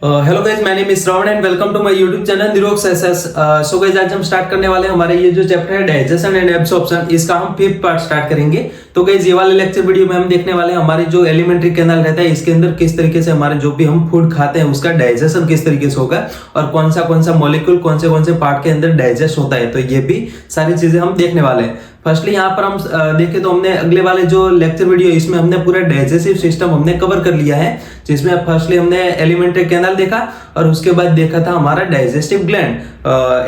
Hello guys, my name is Shravan and welcome to my YouTube channel Nirog SS. So guys, आज हम start करने वाले हैं हमारे ये जो चैप्टर है डाइजेशन एंड एब्जॉर्प्शन, इसका हम 5th पार्ट स्टार्ट करेंगे। तो गाइस, ये वाले लेक्चर वीडियो में हम देखने वाले हैं हमारे जो एलिमेंट्री कैनाल रहता है इसके अंदर किस तरीके से हमारे जो भी हम फूड खाते हैं उसका डाइजेशन किस तरीके से होगा और कौन सा मॉलिक्यूल कौन से पार्ट के अंदर डाइजेस्ट होता है। तो ये भी सारी चीजें हम देखने वाले हैं। फर्स्टली यहाँ पर हम देखें तो हमने अगले वाले जो लेक्चर वीडियो इसमें हमने पूरा डाइजेस्टिव सिस्टम हमने कवर कर लिया है, जिसमें फर्स्टली हमने एलिमेंट्री कैनाल देखा और उसके बाद देखा था हमारा डाइजेस्टिव ग्लैंड।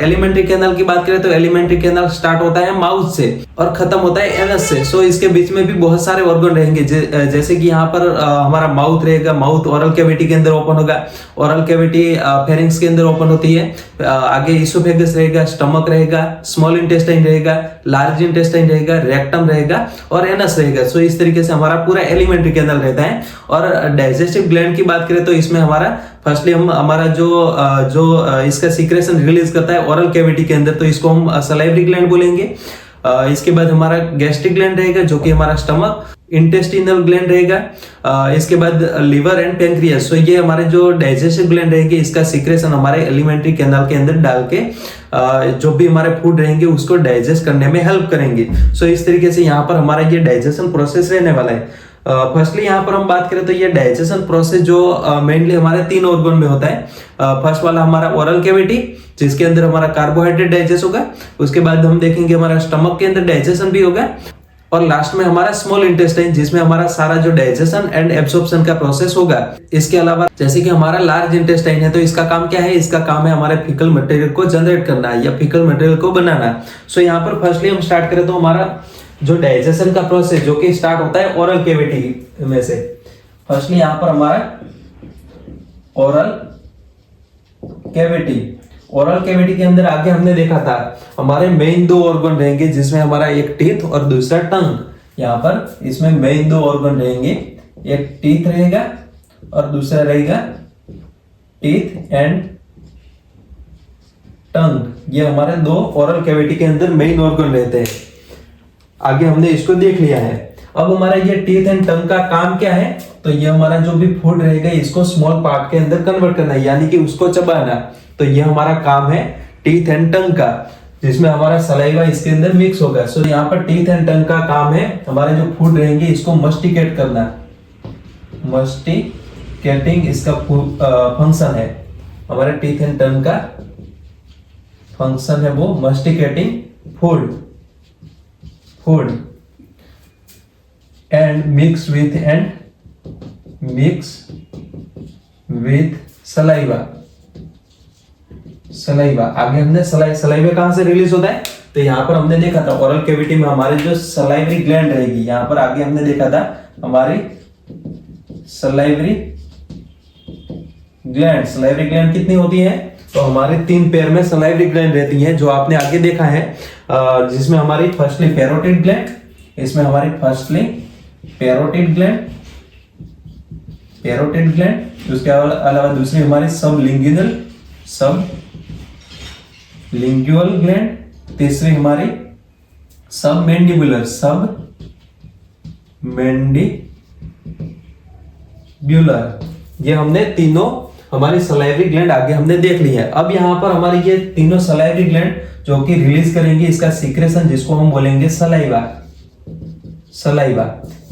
एलिमेंट्री कैनाल की बात करें तो एलिमेंट्री कैनाल स्टार्ट होता है माउथ से और खत्म होता है एनस से। सो इसके बीच में भी बहुत सारे ऑर्गन रहेंगे, जैसे कि यहाँ पर हमारा माउथ रहेगा। माउथ ओरल कैविटी के अंदर ओपन होगा। ओरल कैविटी फेरिंग्स के अंदर ओपन होती है। आगे इसोफेगस रहेगा, स्टमक रहेगा, स्मॉल इंटेस्टाइन रहेगा, लार्ज इंटेस्टाइन रहेगा, रेक्टम रहेगा और एनस रहेगा। सो इस तरीके से हमारा पूरा एलिमेंट्री कैनाल रहता है। और डाइजेस्टिव ग्लैंड की बात करें तो इसमें हमारा फर्स्टली हम हमारा जो इसका सीक्रेशन रिलीज करता है ओरल कैविटी के अंदर, तो इसको हम सलाइवरी ग्लैंड बोलेंगे। इसके बाद हमारा गैस्ट्रिक ग्लैंड रहेगा जो कि हमारा स्टमक, इंटेस्टिनल ग्लैंड रहेगा। इसके बाद लिवर एंड पेंक्रियास। सो ये हमारे जो डाइजेस्टिव ग्लैंड रहेंगे इसका सीक्रेशन हमारे एलिमेंट्री कैनाल के अंदर डाल के जो भी हमारे फूड रहेंगे उसको डाइजेस्ट करने में हेल्प करेंगे। सो इस तरीके से यहाँ पर हमारा ये डाइजेशन प्रोसेस रहने वाला है। फर्स्टली यहाँ पर हम बात करें तो ये डाइजेशन प्रोसेस जो मेनली हमारे 3 ऑर्गन में होता है। फर्स्ट वाला हमारा ओरल कैविटी, जिसके अंदर हमारा कार्बोहाइड्रेट डाइजेस्ट होगा। उसके बाद हम देखेंगे हमारा स्टमक के अंदर डाइजेशन भी होगा और लास्ट में हमारा स्मॉल इंटेस्टाइन, जिसमें हमारा सारा जो डाइजेशन एंड एब्जॉर्प्शन का प्रोसेस होगा। इसके अलावा जैसे कि हमारा लार्ज इंटेस्टाइन है, तो इसका काम क्या है? इसका काम है हमारे फीकल मटेरियल को जनरेट करना या फीकल मटेरियल को बनाना। सो यहाँ पर फर्स्टली हम स्टार्ट करें तो हमारा जो डाइजेशन का प्रोसेस जो कि स्टार्ट होता है ओरल कैविटी में से। फर्स्टली यहाँ पर हमारा ओरल कैविटी, ओरल कैविटी के अंदर आगे हमने देखा था हमारे मेन 2 ऑर्गन रहेंगे, जिसमें हमारा एक टीथ और दूसरा टंग। यहाँ पर इसमें मेन 2 ऑर्गन रहेंगे, एक टीथ रहेगा और दूसरा रहेगा टीथ एंड टंग। ये हमारे 2 ओरल कैविटी के अंदर मेन ऑर्गन रहते हैं। आगे हमने इसको देख लिया है। अब हमारा ये टीथ एंड टंग का काम क्या है? तो ये हमारा जो भी फूड रहेगा इसको स्मॉल पार्ट के अंदर कन्वर्ट करना है, यानी कि उसको चबाना। तो ये हमारा काम है टीथ एंड टंग का, जिसमें हमारा सलाइवा इसके अंदर मिक्स होगा। सो यहाँ पर टीथ एंड टंग का काम है हमारे जो फूड रहेंगे इसको मस्टिकेट करना। मस्टिकेटिंग इसका फंक्शन है। हमारे टीथ एंड टंग का फंक्शन है वो masticating food and mix with saliva. आगे हमने सलाइवा कहां से रिलीज होता है? तो यहाँ पर हमने देखा था ओरल कैविटी में हमारे जो सलाइवरी ग्लैंड रहेगी। यहाँ पर आगे हमने देखा था हमारी सलाइवरी ग्लैंड कितनी होती है? तो हमारे 3 पेयर में सलाइवरी ग्लैंड रहती हैं, जो आपने आगे देखा है, जिसमें हमारी फर्स्टली पैरोटिड ग्लैंड, इसमें हमारी फर्स्टली पैरोटिड ग्लैंड, उसके अलावा दूसरी हमारी सबलिंगुअल ग्लैंड, तीसरी हमारी सबमैंडिबुलर ये हमने तीनों हमारी सलाइवरी ग्लैंड आगे हमने देख ली है। अब यहाँ पर हमारी ये तीनों सलाइवरी ग्लैंड जो कि रिलीज करेंगे इसका सीक्रेशन, जिसको हम बोलेंगे सलाइवा।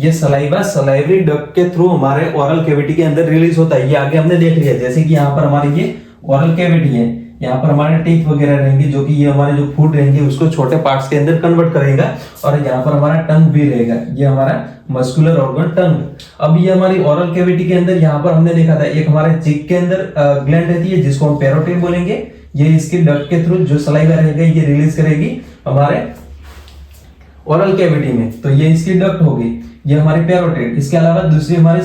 ये सलाइवा सलाइवरी डक्ट के थ्रू हमारे ओरल कैविटी के अंदर रिलीज होता है। ये आगे हमने देख लिया। जैसे कि यहाँ पर हमारी ये ओरल कैविटी है, यहाँ पर हमारे टीथ वगैरह रहेंगे जो कि ये हमारे जो फूड रहेंगे उसको छोटे पार्ट्स के अंदर कन्वर्ट करेगा। और यहाँ पर हमारा टंग भी रहेगा, ये हमारा मस्कुलर ऑर्गन टंग। अब ये हमारी ओरल कैविटी के अंदर यहाँ पर हमने देखा था एक हमारे चीक के अंदर ग्लैंड रहती है जिसको हम पैरोटिड बोलेंगे। ये इसकी डक्ट के थ्रू जो सलाइवा रहेगा ये रिलीज करेगी हमारे ओरल कैविटी में, तो ये इसकी डक्ट होगी, ये हमारी पैरोटिड। इसके अलावा दूसरी हमारी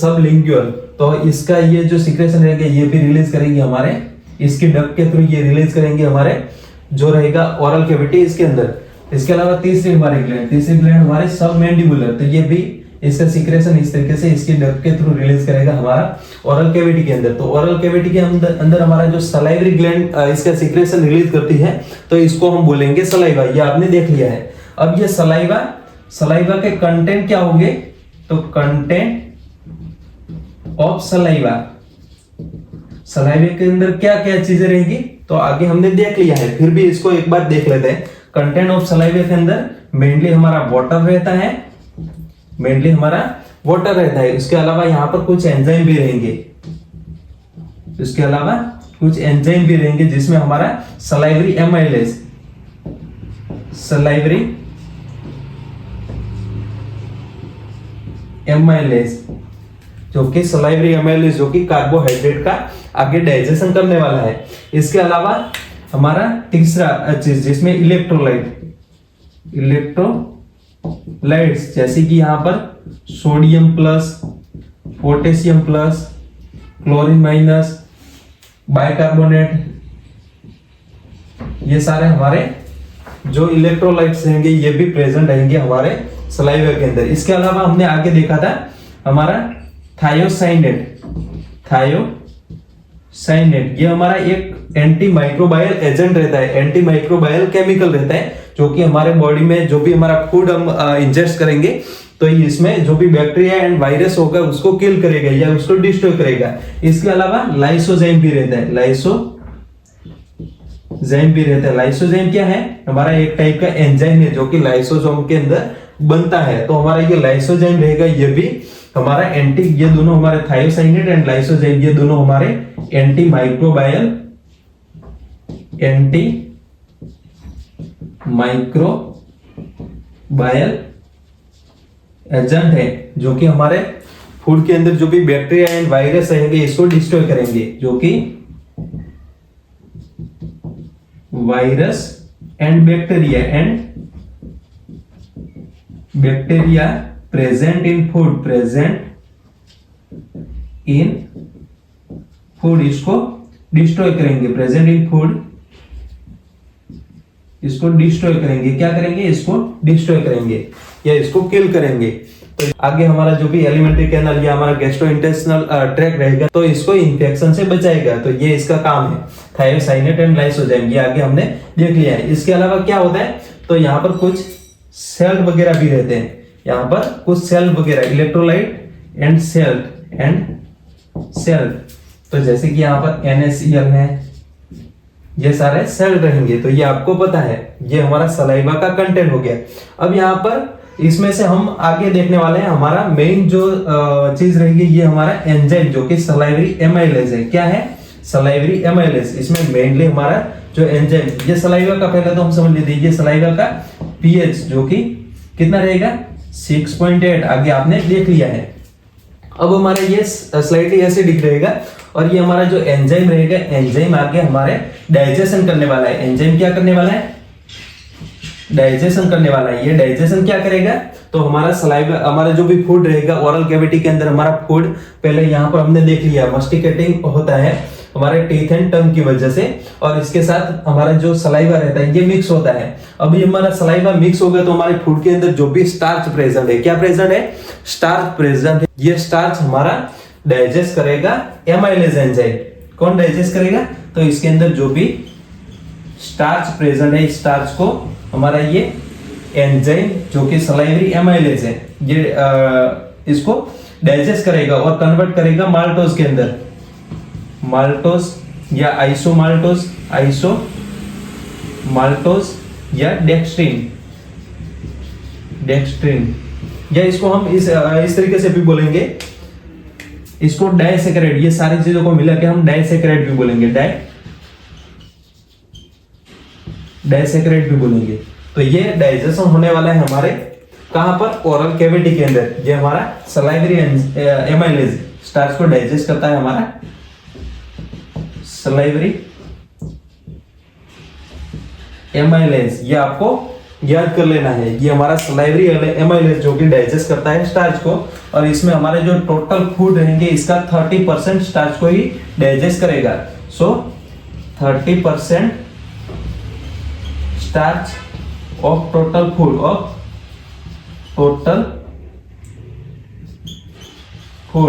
सबलिंगुअल, तो इसका ये जो सीक्रेशन रहेगा ये भी रिलीज करेंगे हमारे इसकी डक्ट के थ्रू, ये रिलीज करेंगे हमारे जो रहेगा ओरल कैविटी इसके अंदर। इसके अलावा तीसरी ग्लैंड हमारे सबमैंडिबुलर, तो ये भी इसका सीक्रेशन इस तरीके से इसकी डक्ट के थ्रू रिलीज करेगा हमारा ओरल कैविटी के अंदर। तो ओरल कैविटी के अंदर हमारा जो सलाइवरी ग्लैंड इसका सीक्रेशन रिलीज करती है, तो इसको हम बोलेंगे सलाइवा। ये आपने देख लिया है। अब ये सलाइवा के कंटेंट क्या होंगे? तो कंटेंट ऑफ सलाइवा, सलाइवे के अंदर क्या क्या चीजें रहेंगी तो आगे हमने देख लिया है, फिर भी इसको एक बार देख लेते हैं। कंटेंट ऑफ सलाइवे के अंदर मेनली हमारा वाटर रहता है, मेनली हमारा वाटर रहता है। उसके अलावा यहाँ पर कुछ एंजाइम भी रहेंगे, इसके अलावा कुछ एंजाइम भी रहेंगे जिसमें हमारा सलाइवरी एमाइलेज, सलाइवरी एमाइलेज जो कि सलाइवरी एमाइलेज जो कि कार्बोहाइड्रेट का आगे डाइजेशन करने वाला है। इसके अलावा हमारा तीसरा चीज जिसमें इलेक्ट्रोलाइट, इलेक्ट्रोलाइट्स जैसे कि यहां पर sodium plus, potassium plus, chlorine minus, bicarbonate, ये सारे हमारे जो इलेक्ट्रोलाइट्स रहेंगे ये भी प्रेजेंट रहेंगे हमारे सलाइवा के अंदर। इसके अलावा हमने आगे देखा था हमारा थायोसाइनेट, थायोसाइनेट ये हमारा एक एंटी माइक्रोबायल एजेंट रहता है, एंटी माइक्रोबायल केमिकल रहता है जो कि हमारे बॉडी में जो भी हमारा फूड हम इंजेस्ट करेंगे तो इसमें जो भी बैक्टीरिया एंड वायरस होगा उसको किल करेगा या उसको डिस्ट्रॉय करेगा। इसके अलावा लाइसोजाइम भी रहता है, लाइसोजाइम भी रहता है। लाइसोजाइम क्या है? हमारा एक टाइप का एंजाइम है जो कि लाइसोसोम के अंदर बनता है। तो हमारा ये लाइसोजाइम रहेगा, ये भी हमारा एंटी, ये दोनों हमारे थायोसाइनेट एंड लाइसोजाइम ये दोनों हमारे एंटी माइक्रोबायल एजेंट है जो कि हमारे फूड के अंदर जो भी बैक्टीरिया एंड वायरस रहेंगे इसको डिस्ट्रॉय करेंगे, जो कि virus and bacteria present in food इसको डिस्ट्रॉय करेंगे, प्रेजेंट इन फूड इसको डिस्ट्रॉय करेंगे। क्या करेंगे? इसको डिस्ट्रॉय करेंगे या इसको किल करेंगे। तो आगे हमारा जो भी एलिमेंट्री कैनल या हमारा गैस्ट्रोइंटेस्टिनल ट्रैक्ट रहेगा तो इसको इन्फेक्शन से बचाएगा। तो ये इसका काम है, थायोसाइनेट एंड लाइसोजाइम, ये आगे हमने देख लिया है। इसके अलावा क्या होता है तो यहाँ पर कुछ सेल वगैरह भी रहते हैं, यहाँ पर कुछ सेल वगैरह, इलेक्ट्रोलाइट एंड सेल। तो जैसे कि यहाँ पर NaCl है, ये सारे सेल रहेंगे। तो ये आपको पता है, ये हमारा सलाइवा का कंटेंट हो गया। अब यहाँ पर इसमें से हम आगे देखने वाले हैं हमारा मेन जो चीज रहेगी, ये हमारा एंजाइम जो कि सलाइवरी एमाइलेज है। क्या है? Salivary amylase. इसमें मेनली हमारा जो एंजाइम, ये सलाइवा का पहले तो हम समझ लेते हैं, ये सलाइवा का पीएच जो कि कितना रहेगा 6.8, आगे आपने देख लिया है। अब हमारा ये स्लाइटली एसिडिक रहेगा और ये हमारा जो एंजाइम रहेगा, एंजाइम आगे हमारे डाइजेशन करने वाला है। एंजाइम क्या करने वाला है? डाइजेशन करने वाला है। ये डाइजेशन क्या करेगा तो हमारा सलाइवा, हमारा जो भी फूड रहेगा ओरल कैविटी के अंदर, हमारा फूड पहले यहाँ पर हमने देख लिया मस्टिकेटिंग होता है हमारे टीथ एंड टंग की वजह से, और इसके साथ हमारा जो सलाइवा रहता है ये मिक्स होता है। अभी हमारा सलाइवा मिक्स हो गया तो हमारे फूड के अंदर जो भी स्टार्च प्रेजेंट है, क्या प्रेजेंट है? स्टार्च प्रेजेंट है। ये स्टार्च हमारा डाइजेस्ट करेगा एमाइलेज एंजाइम। कौन डाइजेस्ट करेगा? तो इसके अंदर जो भी स्टार्च प्रेजेंट है, स्टार्च को हमारा ये एंजाइम जो कि सलाइवरी एमाइलेज है, ये इसको डाइजेस्ट करेगा और कन्वर्ट करेगा माल्टोज के अंदर, माल्टोज या आइसोमाल्टोज या डेक्स्ट्रिन, या इसको हम इस तरीके से भी बोलेंगे, इसको डाइसैकेराइड। ये सारी चीजों को मिला के हम डाइसैकेराइड भी बोलेंगे, डाइसैकेराइड भी बोलेंगे। तो ये डाइजेशन होने वाला है हमारे कहां पर? ओरल कैविटी के अंदर। ये हमारा सलाइवरी एमाइलेज स्टार्च को डाइजेस्ट करता है, हमारा सलाइवरी एमाइलेज। ये आपको याद कर लेना है, ये हमारा सलाइवरी एमाइलेज जो कि डाइजेस्ट करता है स्टार्च को, और इसमें हमारे जो टोटल फूड रहेंगे इसका 30% स्टार्च को ही डाइजेस्ट करेगा। सो 30% स्टार्च ऑफ टोटल फूड,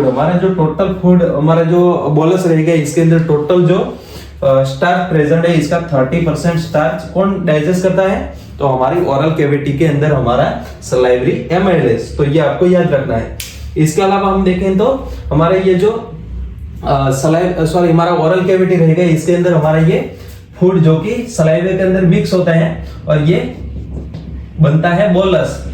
हमारा जो टोटल फूड, हमारा जो बोलस रहेगा इसके अंदर टोटल जो स्टार्च प्रेजेंट है इसका 30% स्टार्च कौन डाइजेस्ट करता है? तो हमारी ओरल कैविटी के अंदर हमारा सलाइवरी एमाइलेज। तो ये आपको याद रखना है। इसके अलावा हम देखें तो हमारा ये जो हमारा ओरल कैविटी रहेगा, इसके अंदर हमारा ये फूड जो कि सलाइवे के अंदर मिक्स होता है और ये बनता है बोलस।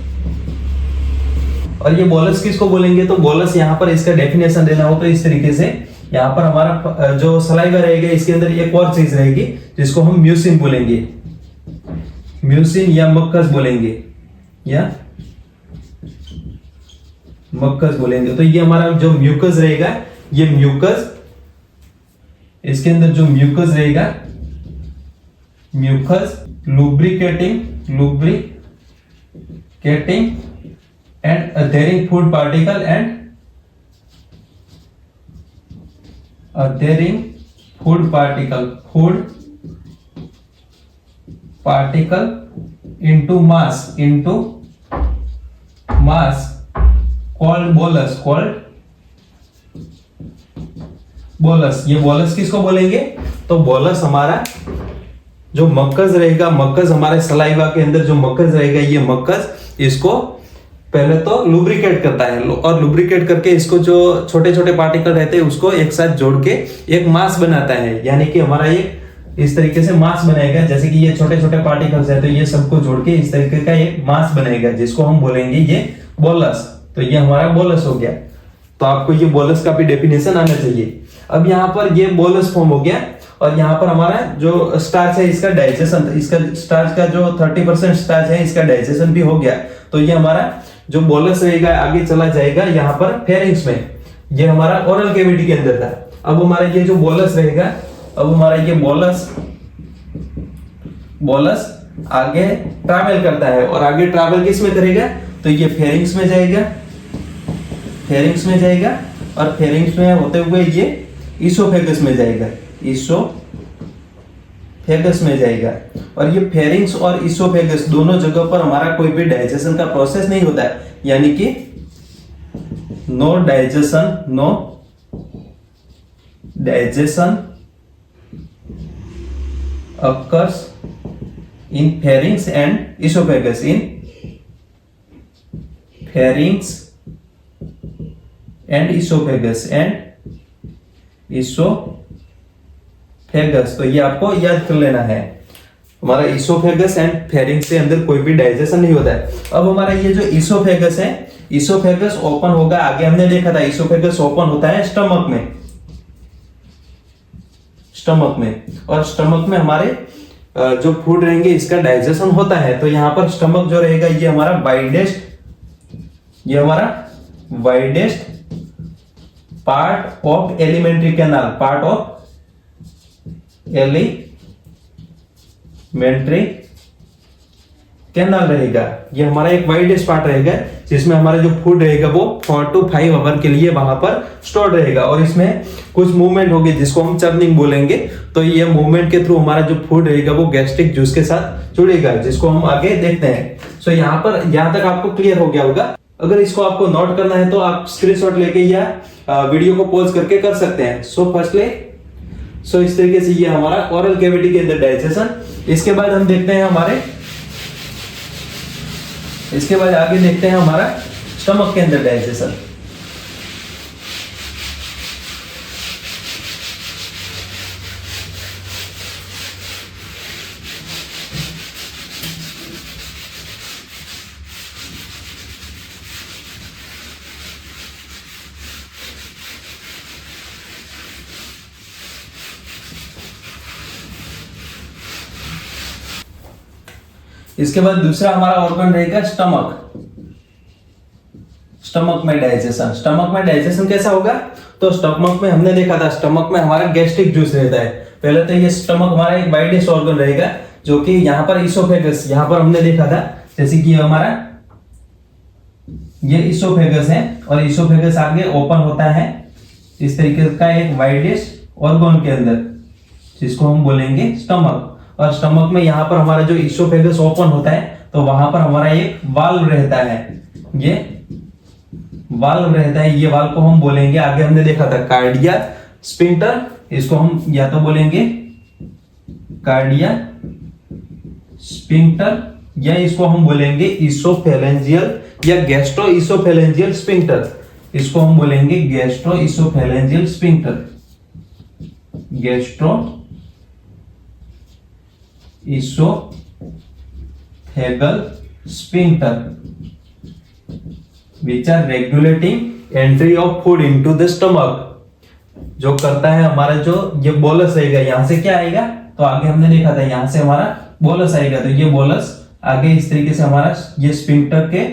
और ये बोलस किसको बोलेंगे, तो बोलस यहाँ पर इसका डेफिनेशन देना हो तो इस तरीके से, यहाँ पर हमारा जो सलाइवा रहेगा इसके अंदर एक और चीज रहेगी जिसको हम म्यूसिन बोलेंगे, म्यूसिन या मक्कस बोलेंगे, या मक्कस बोलेंगे। तो ये हमारा जो म्यूकस रहेगा, ये म्यूकस, इसके अंदर जो म्यूकस रहेगा, mucus lubricating and adhering food particle and adhering food particle into mass called bolus। ये बोलस किसको बोलेंगे, तो बोलस हमारा जो मक्कस रहेगा, मक्कस हमारे सलाइवा के अंदर जो मक्कस रहेगा, ये मक्कस इसको पहले तो लुब्रिकेट करता है और लुब्रिकेट करके इसको जो छोटे छोटे पार्टिकल रहते हैं उसको एक साथ जोड़ के एक मास बनाता है। यानी कि हमारा ये इस तरीके से मास बनाएगा, जैसे कि ये छोटे छोटे पार्टिकल्स है तो ये सबको जोड़ के इस तरीके का एक मास बनाएगा जिसको हम बोलेंगे ये बोलस। तो ये हमारा बोलस हो गया। तो आपको ये बोलस का भी डेफिनेशन आना चाहिए। अब यहाँ पर ये बोलस फॉर्म हो गया और यहाँ पर हमारा जो स्टार्च है इसका डाइजेशन, इसका स्टार्च का जो 30% स्टार्च है इसका डाइजेशन भी हो गया। तो ये हमारा जो बोलस रहेगा आगे चला जाएगा यहाँ पर फेरिंग्स में, ये हमारा ओरल कैविटी के अंदर था। अब हमारा ये जो बोलस रहेगा, अब हमारा ये बोलस आगे ट्रैवल करता है और आगे ट्रैवल किस में करेगा, तो ये फेरिंग्स में जाएगा, फेरिंग्स में जाएगा और फेरिंग्स में होते हुए ये इसोफेगस में जाएगा, इसोफेगस में जाएगा। और ये फेरिंग्स और इसोफेगस दोनों जगह पर हमारा कोई भी डाइजेशन का प्रोसेस नहीं होता है, यानी कि no digestion occurs in pharynx and esophagus, in pharynx and esophagus तो ये आपको याद कर लेना है, हमारा इसोफेगस एंड फेरिंक्स के अंदर कोई भी डाइजेशन नहीं होता है। अब हमारा ये जो इसोफेगस है, इसोफेगस ओपन होगा, आगे हमने देखा था इसोफेगस ओपन होता है स्टमक में और स्टमक में हमारे जो फूड रहेंगे इसका डाइजेशन होता है। तो यहाँ पर स्टमक जो रहेगा ये हमारा widest part of alimentary canal रहेगा। ये हमारा एक वाइडेस्ट पार्ट रहेगा जिसमें हमारा जो फूड रहेगा वो 4 to 5 आवर के लिए वहां पर स्टोर रहेगा और इसमें कुछ मूवमेंट होगी जिसको हम चर्निंग बोलेंगे। तो ये मूवमेंट के थ्रू हमारा जो फूड रहेगा वो गैस्ट्रिक जूस के साथ जुड़ेगा, जिसको हम आगे देखते हैं। सो यहाँ तक आपको क्लियर हो गया होगा। अगर इसको आपको नोट करना है तो आप स्क्रीनशॉट लेके या वीडियो को पॉज करके कर सकते हैं। सो इस तरीके से ये हमारा ओरल कैविटी के अंदर डाइजेशन। इसके बाद हम देखते हैं इसके बाद आगे देखते हैं हमारा स्टमक के अंदर डाइजेशन। इसके बाद दूसरा हमारा ऑर्गन रहेगा स्टमक में डाइजेशन। स्टमक में डाइजेशन कैसा होगा, तो स्टमक में हमने देखा था स्टमक में हमारा गैस्ट्रिक जूस रहता है। पहले तो ये स्टमक हमारा एक वाइडेस्ट ऑर्गन रहेगा जो कि यहाँ पर इसोफेगस, यहाँ पर हमने देखा था जैसे कि हमारा ये इसोफेगस है और इसोफेगस आगे ओपन होता है इस तरीके का एक वाइडेस्ट ऑर्गन के अंदर जिसको हम बोलेंगे स्टमक। और स्टमक में यहाँ पर हमारा जो इसोफेगस ओपन होता है तो वहां पर हमारा एक वाल्व रहता है, ये वाल्व रहता है। ये वाल्व को हम बोलेंगे, आगे हमने देखा था कार्डिया स्फिंक्टर, इसको हम या तो बोलेंगे कार्डिया स्फिंक्टर या इसको हम बोलेंगे इसोफेलेंजियल या गैस्ट्रो इसोफेलेंजियल स्फिंक्टर। इसको हम बोलेंगे gastro oesophageal sphincter, gastro oesophageal sphincter which are regulating entry of food into the stomach. जो करता है हमारा जो ये बोलस रहेगा, यहां से क्या आएगा, तो आगे हमने देखा था यहां से हमारा बोलस आएगा, तो ये बोलस आगे इस तरीके से हमारा ये स्फिंक्टर के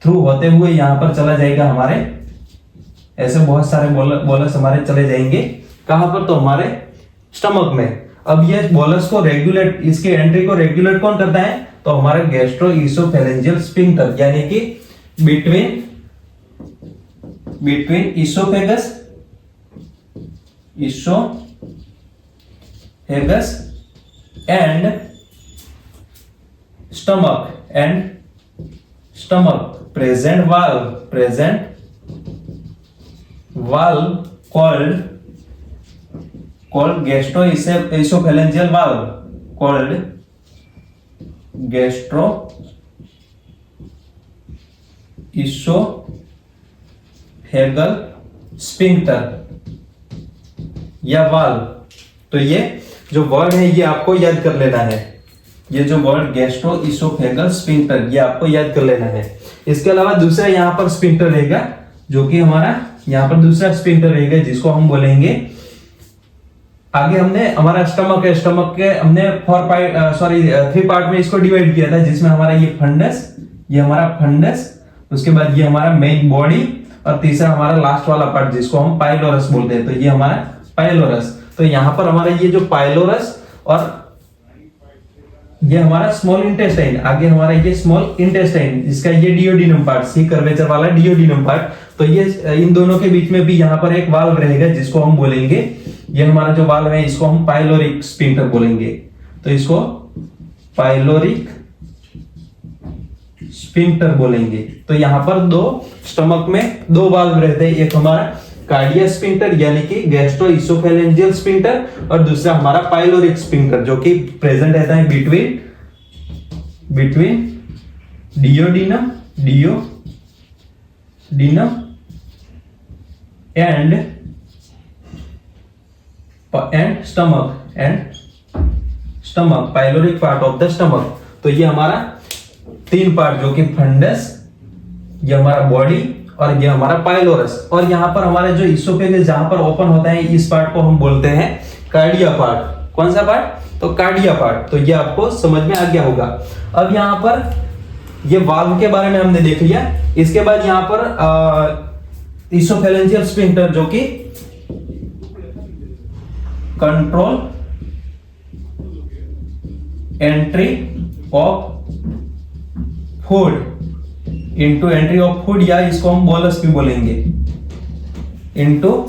थ्रू होते हुए यहां पर चला जाएगा हमारे, ऐसे बहुत सारे बोलस हमारे चले जाएंगे कहां पर, तो हमारे स्टमक में। अब ये बोलस को रेगुलेट, इसके एंट्री को रेगुलेट कौन करता है, तो हमारा गैस्ट्रो इसोफेलेंजियल स्फिंक्टर, यानी कि between oesophagus and stomach present valve called gastroesophageal valve, called gastroesophageal sphincter या वाल्व। तो ये जो वर्ड है ये आपको याद कर लेना है, ये जो वर्ड गैस्ट्रो इसोफेगल स्फिंक्टर ये आपको याद कर लेना है। इसके अलावा दूसरा यहाँ पर स्फिंक्टर रहेगा, जो कि हमारा यहाँ पर दूसरा स्फिंक्टर रहेगा जिसको हम बोलेंगे, आगे हमने हमारा स्टमक के हमने 3 पार्ट में इसको डिवाइड किया था, जिसमें हमारा ये फंडस, उसके बाद ये हमारा मेन बॉडी, और तीसरा हमारा लास्ट वाला पार्ट जिसको हम पाइलोरस बोलते हैं, तो ये हमारा पाइलोरस। तो यहाँ पर हमारा ये जो पाइलोरस और ये हमारा स्मॉल इंटेस्टाइन, आगे हमारा ये स्मॉल इंटेस्टाइन, इसका ये डियोडिनम पार्ट, सी कर्वेचर वाला डियोडिनम पार्ट, तो ये इन दोनों के बीच में भी यहाँ पर एक वाल्व रहेगा जिसको हम बोलेंगे, ये हमारा जो वाल्व है इसको हम पाइलोरिक स्फिंक्टर बोलेंगे। तो इसको पाइलोरिक स्फिंक्टर बोलेंगे। तो यहाँ पर स्टमक में 2 वाल्व रहते हैं, एक हमारा कार्डिया स्फिंक्टर यानी कि गैस्ट्रो इसोफेलेंजियल स्फिंक्टर, और दूसरा हमारा पाइलोरिक स्फिंक्टर जो कि प्रेजेंट रहता है between duodenum and stomach, pyloric part of the stomach. तो ये हमारा 3 पार्ट जो कि फंडस, ये हमारा बॉडी, और ये हमारा पाइलोरस, और यहाँ पर हमारा जो इसोफेगस जहां पर ओपन होता है इस पार्ट को हम बोलते हैं कार्डिया पार्ट। कौन सा पार्ट, तो कार्डिया पार्ट। तो ये आपको समझ में आ गया होगा। अब यहाँ पर ये वाल्व के बारे में हमने देख लिया। इसके बाद यहाँ पर इसोफेलेंजियल स्फिंक्टर जो कि control entry of food into entry of food, या इसको हम बोलस भी बोलेंगे, इनटू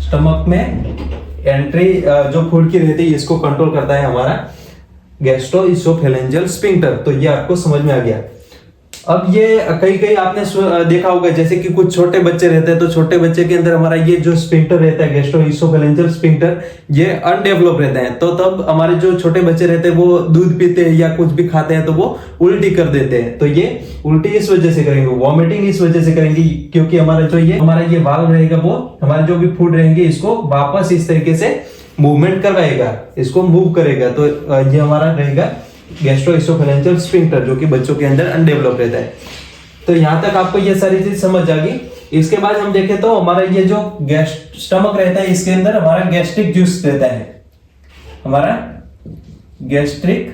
स्टमक में एंट्री जो फूड की रहती है इसको कंट्रोल करता है हमारा गैस्ट्रो इसोफेलेंजियल स्फिंक्टर। तो ये आपको समझ में आ गया। अब ये कई आपने देखा होगा, जैसे कि कुछ छोटे बच्चे रहते हैं, तो छोटे बच्चे के अंदर हमारा ये जो स्फिंक्टर रहता है गैस्ट्रो इसोफेलेंजियल स्फिंक्टर, ये अनडेवलप रहता है। तो तब हमारे जो छोटे बच्चे रहते हैं वो दूध पीते हैं या कुछ भी खाते हैं तो वो उल्टी कर देते हैं। तो ये उल्टी इस वजह से करेंगे, वॉमिटिंग इस वजह से करेंगे, क्योंकि हमारा ये वाल्व रहेगा वो हमारे जो भी फूड रहेंगे इसको वापस इस तरीके से मूवमेंट करवाएगा, इसको मूव करेगा। तो ये हमारा रहेगा गैस्ट्रो इसोफेलेंजियल स्फिंक्टर जो कि बच्चों के अंदर अनडेवलप रहता है। तो यहां तक आपको ये सारी चीज समझ आ गई। इसके बाद हम देखें तो हमारा ये जो स्टमक रहता है इसके अंदर हमारा गैस्ट्रिक जूस रहता है, हमारा गैस्ट्रिक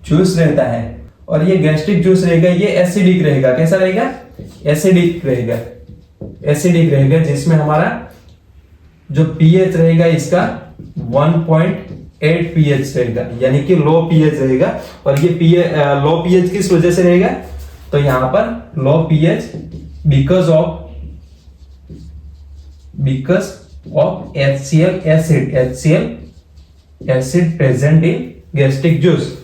जूस रहता है। और ये गैस्ट्रिक जूस रहेगा ये एसिडिक रहेगा। कैसा रहेगा, एसिडिक रहेगा, एसिडिक रहेगा, जिसमें हमारा जो पीएच रहेगा इसका 1.8 पीएच रहेगा, यानी कि लो पीएच रहेगा। और ये लो पीएच किस वजह से रहेगा, तो यहां पर low pH because of HCl acid present in gastric juice.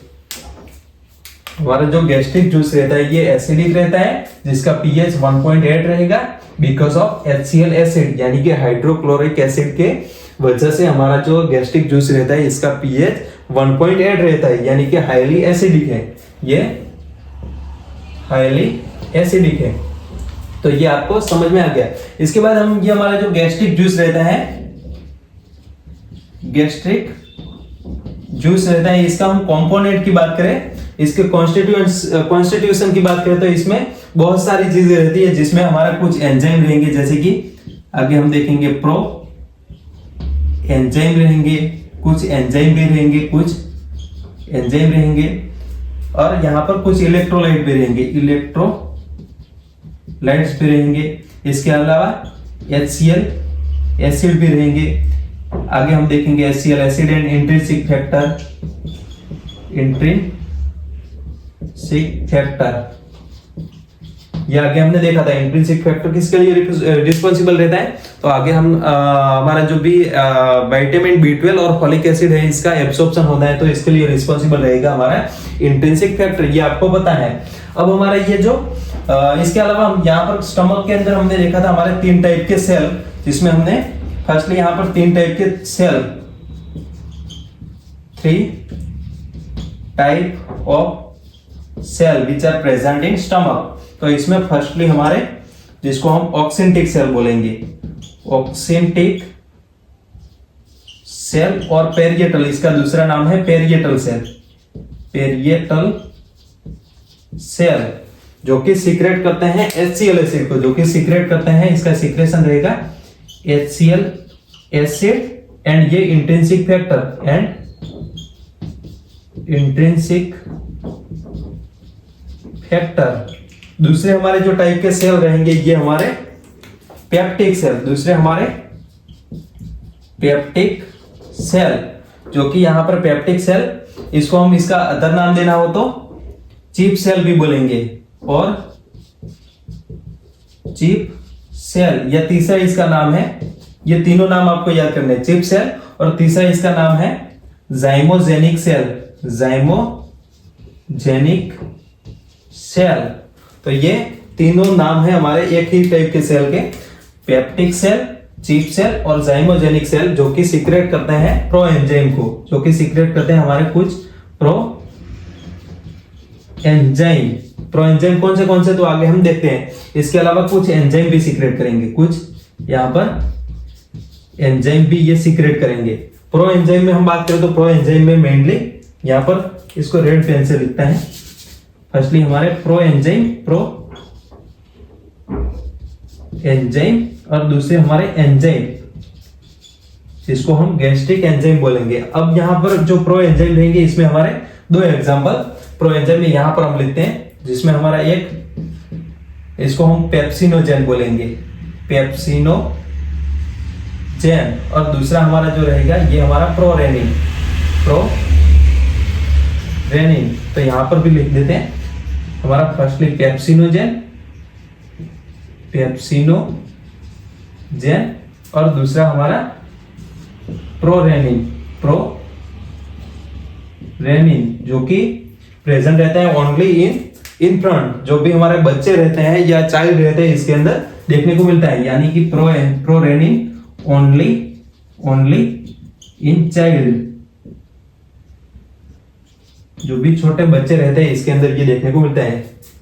हमारा जो गैस्ट्रिक जूस रहता है ये एसिडिक रहता है, जिसका पीएच 1.8 रहेगा बिकॉज ऑफ HCl एसिड, यानी कि हाइड्रोक्लोरिक एसिड के वजह से हमारा जो गैस्ट्रिक जूस रहता है इसका पीएच 1.8 रहता है, यानी कि हाईली एसिडिक है, ये हाईली एसिडिक है। तो ये आपको समझ में आ गया। इसके बाद हम ये हमारा जो गैस्ट्रिक जूस रहता है, गैस्ट्रिक जूस रहता है, इसका हम कंपोनेंट की बात करें, इसके कॉन्स्टिट्यूशन की बात करें तो इसमें बहुत सारी चीजें रहती है जिसमें हमारा कुछ एंजाइम रहेंगे, जैसे कि आगे हम देखेंगे प्रो एंजाइम रहेंगे, कुछ एंजाइम भी रहेंगे, कुछ एंजाइम रहेंगे, और यहाँ पर कुछ इलेक्ट्रोलाइट भी रहेंगे, इलेक्ट्रोलाइट्स भी रहेंगे। इसके अलावा HCl एसिड भी रहेंगे। आगे हम देखेंगे HCl acid and intrinsic factor, ये आगे हमने देखा था। इंट्रिंसिक फैक्टर किसके लिए रिस्पॉन्सिबल रहता है, तो आगे हम हमारा जो भी विटामिन B12 और फॉलिक एसिड है, इसका एब्सॉर्प्शन होना है तो इसके लिए रिस्पॉन्सिबल रहेगा हमारा इंट्रिंसिक फैक्टर, ये आपको पता है। अब हमारा ये जो इसके अलावा हम यहाँ पर स्टमक के अंदर हमने देखा था हमारे 3 टाइप के सेल, जिसमें हमने फर्स्टली यहाँ पर 3 टाइप के cell, 3 type of cell which are present in stomach. तो इसमें फर्स्टली हमारे जिसको हम ऑक्सिनटिक सेल बोलेंगे, ऑक्सिनटिक सेल, और पेरिएटल, इसका दूसरा नाम है पेरिएटल सेल, पेरिएटल सेल, जो कि सीक्रेट करते हैं HCl एसिड को, जो कि सीक्रेट करते हैं, इसका सीक्रेशन रहेगा HCl एसिड एंड ये intrinsic factor and intrinsic factor. दूसरे हमारे जो टाइप के सेल रहेंगे ये हमारे पेप्टिक सेल, दूसरे हमारे पेप्टिक सेल, जो कि यहां पर पेप्टिक सेल, इसको हम इसका अदर नाम देना हो तो चीप सेल भी बोलेंगे, और चीप सेल या तीसरा इसका नाम है, ये तीनों नाम आपको याद करने हैं, चीप सेल, और तीसरा इसका नाम है जाइमोजेनिक सेल, जाइमोजेनिक सेल। तो ये तीनों नाम है हमारे एक ही टाइप के सेल के, पेप्टिक सेल, चीप सेल और जाइमोजेनिक सेल, जो कि सीक्रेट करते हैं प्रो एंजाइम को, जो कि सीक्रेट करते हैं हमारे कुछ प्रो एंजाइम। प्रो एंजाइम कौन से तो आगे हम देखते हैं। इसके अलावा कुछ एंजाइम भी सीक्रेट करेंगे, कुछ यहाँ पर एंजाइम भी ये सीक्रेट करेंगे। प्रो एंजाइम में हम बात करें तो प्रो एंजाइम में मेनली यहाँ पर इसको रेड पेन से लिखता है। फर्स्टली हमारे प्रो एंजाइम और दूसरे हमारे एंजाइम, इसको हम गैस्ट्रिक एंजाइम बोलेंगे। अब यहाँ पर जो प्रो एंजाइम रहेंगे इसमें हमारे 2 एग्जांपल प्रो एंजाइम में यहाँ पर हम लिखते हैं, जिसमें हमारा एक, इसको हम पेप्सिनोजेन बोलेंगे, पेप्सिनोजेन, और दूसरा हमारा जो रहेगा ये हमारा प्रोरेनिन। तो यहां पर भी लिख देते हैं हमारा फर्स्टली पेप्सिनोजेन और दूसरा हमारा प्रोरेनिन, जो कि प्रेजेंट रहता है ओनली इन फ्रंट, जो भी हमारे बच्चे रहते हैं या चाइल्ड रहते हैं इसके अंदर देखने को मिलता है, यानी कि प्रोरेनिन ओनली इन चाइल्ड, जो भी छोटे बच्चे रहते हैं इसके अंदर ये देखने को मिलता है,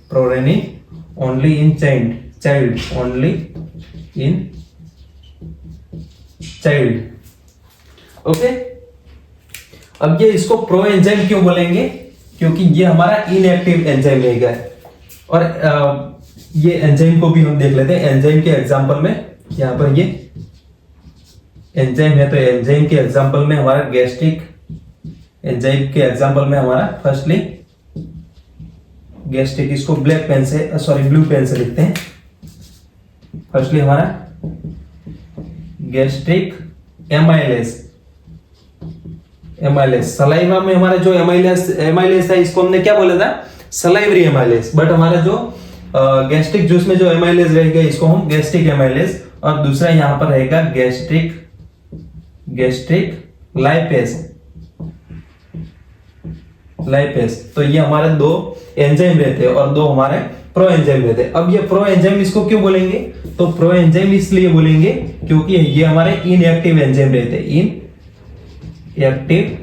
prorenin only in child, only in child. Okay, अब ये इसको प्रो एंजाइम क्यों बोलेंगे, क्योंकि ये हमारा इनएक्टिव एंजाइम रहेगा। और ये एंजाइम को भी हम देख लेते हैं एंजाइम के एग्जांपल में। यहां पर ये एंजाइम है, तो एंजाइम के एग्जांपल में हमारा गैस्ट्रिक एंजाइम के एग्जांपल में हमारा फर्स्टली गैस्ट्रिक, इसको ब्लू पेन से लिखते हैं। फर्स्टली हमारा गैस्ट्रिक एमाइलेज, सलाइवा में हमारा जो एमाइलेज था इसको हमने क्या बोला था, सलाइवरी एमाइलेज, बट हमारा जो गैस्ट्रिक जूस में जो एमाइलेज रहेगा इसको हम गैस्ट्रिक एमाइलेज, और दूसरा यहां पर रहेगा गैस्ट्रिक लाइपेज। तो ये हमारे 2 एंजाइम रहते हैं और 2 हमारे प्रो एंजाइम रहते हैं। अब ये प्रो एंजाइम इसको क्यों बोलेंगे, तो प्रो एंजाइम इसलिए बोलेंगे क्योंकि ये हमारे इनएक्टिव एंजाइम रहते हैं, इनएक्टिव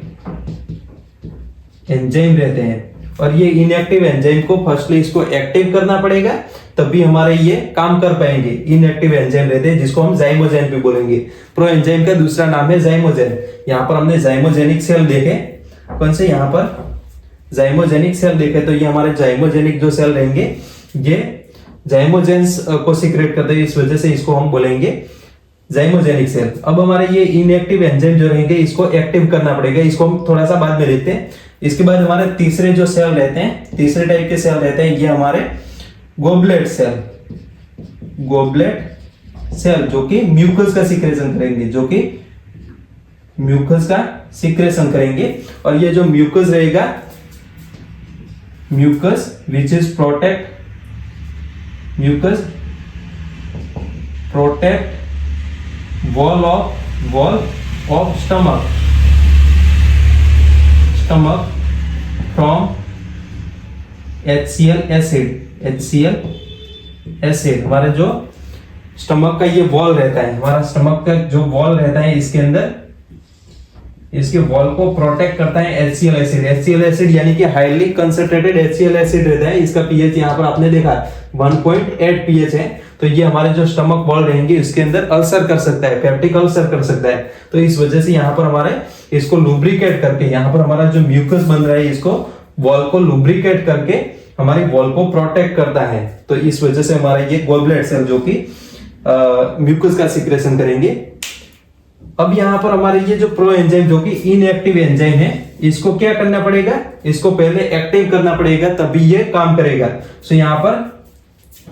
एंजाइम रहते हैं। और ये इनएक्टिव एंजाइम को फर्स्टली इसको एक्टिव करना पड़ेगा, तभी हमारे ये काम कर पाएंगे। इनएक्टिव एंजाइम रहते हैं जिसको हम जाइमोजेन भी बोलेंगे। प्रो एंजाइम का दूसरा नाम है जाइमोजेन। यहाँ पर हमने जाइमोजेनिक सेल देखे, कौन से, यहाँ पर जाइमोजेनिक सेल देखे, तो ये हमारे जाइमोजेनिक जो सेल रहेंगे ये जाइमोजेंस को सीक्रेट करते हैं, इस वजह से इसको हम बोलेंगे जाइमोजेनिक सेल। अब हमारे ये इनएक्टिव एंजाइम जो रहेंगे इसको एक्टिव करना पड़ेगा, इसको हम थोड़ा सा बाद में देखते हैं। इसके बाद हमारे तीसरे जो सेल रहते हैं, तीसरे टाइप के सेल रहते हैं, ये हमारे गोबलेट सेल। गोबलेट सेल जो कि म्यूकस का सीक्रेशन करेंगे, जो कि म्यूकस का सीक्रेशन करेंगे। और ये जो म्यूकस रहेगा, mucus which is protect, mucus protect wall of stomach from HCl acid. हमारे जो स्टमक का ये वॉल रहता है, हमारा स्टमक का जो वॉल रहता है, इसके अंदर इसके वॉल को प्रोटेक्ट करता है HCl एसिड। HCl एसिड यानी कि हाईली कंसंट्रेटेड HCl एसिड रहता है। इसका पीएच यहाँ पर आपने देखा 1.8 पीएच है। तो ये हमारे जो स्टमक वॉल रहेंगे इसके अंदर अल्सर कर सकता है, पेप्टिक अल्सर कर सकता है। तो इस वजह से यहाँ पर हमारे इसको लुब्रिकेट करके, यहाँ पर हमारा जो म्यूकस बन रहा है इसको वॉल को लुब्रिकेट करके हमारी वॉल को प्रोटेक्ट करता है। तो इस वजह से हमारे ये गोबलेट सेल जो कि म्यूकस का सीक्रेशन करेंगे। अब यहाँ पर हमारे ये जो प्रो एंजाइम जो कि इनएक्टिव एंजाइम है, इसको क्या करना पड़ेगा, इसको पहले एक्टिव करना पड़ेगा, तभी ये काम करेगा। सो यहाँ पर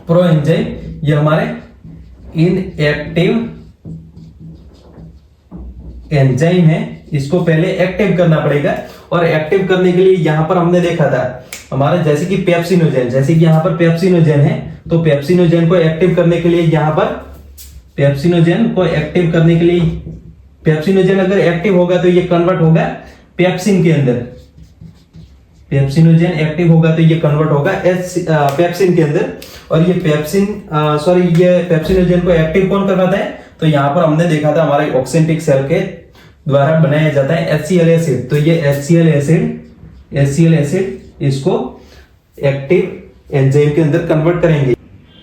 प्रो एंजाइम ये हमारे इनएक्टिव एंजाइम है, इसको पहले एक्टिव करना पड़ेगा। और एक्टिव करने के लिए यहाँ पर हमने देखा था हमारे जैसे कि पेप्सिनोजेन, जैसे कि यहाँ पर पेप्सिनोजेन है, तो पेप्सिनोजेन को एक्टिव करने के लिए यहाँ पर पेप्सिनोजेन को एक्टिव करने के लिए, पेप्सिनोजेन अगर एक्टिव होगा तो ये कन्वर्ट होगा पेप्सिन के अंदर। पेप्सिनोजेन एक्टिव होगा तो ये कन्वर्ट होगा पेप्सिन के अंदर। और ये ये पेप्सिनोजेन को एक्टिव कौन करवाता है, तो यहाँ पर हमने देखा था हमारे ऑक्सेंटिक सेल के द्वारा बनाया जाता है HCl एसिड। तो ये HCl एसिड इसको एक्टिव एंजाइम के अंदर कन्वर्ट करेंगे,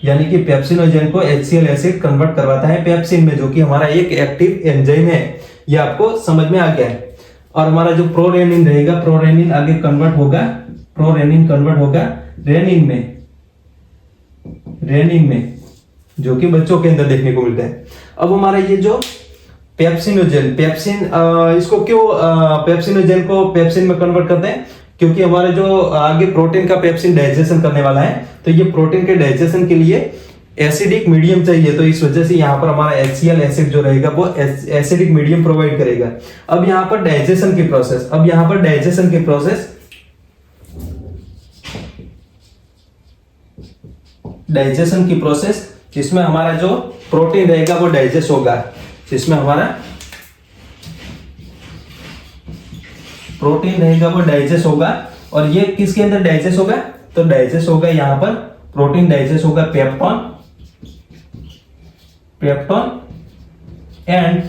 यानी कि पेप्सिनोजेन को HCl एसिड कन्वर्ट करवाता है पेप्सिन में, जो कि हमारा एक एक्टिव एंजाइम है। ये आपको समझ में आ गया है। और हमारा जो प्रोरेनिन रहेगा, प्रोरेनिन आगे कन्वर्ट होगा, प्रोरेनिन कन्वर्ट होगा रेनिन में, जो कि बच्चों के अंदर देखने को मिलता है। अब हमारा ये जो पेप्सिनोजेन, इसको क्यों पेप्सिनोजेन को पेप्सिन में कन्वर्ट करते हैं, क्योंकि हमारे जो आगे प्रोटीन का पेप्सिन डाइजेशन करने वाला है, तो ये प्रोटीन के डाइजेशन के लिए एसिडिक मीडियम चाहिए। तो इस वजह से यहाँ पर हमारा HCl एसिड जो रहेगा वो एसिडिक मीडियम प्रोवाइड करेगा। अब यहाँ पर डाइजेशन की प्रोसेस, डाइजेशन की प्रोसेस जिसमें हमारा जो प्रोटीन रहेगा वो डाइजेस्ट होगा, जिसमें हमारा प्रोटीन रहेगा वो डाइजेस्ट होगा। और ये किसके अंदर डाइजेस्ट होगा, तो डाइजेस्ट होगा यहाँ पर प्रोटीन डाइजेस्ट होगा पेप्टोन एंड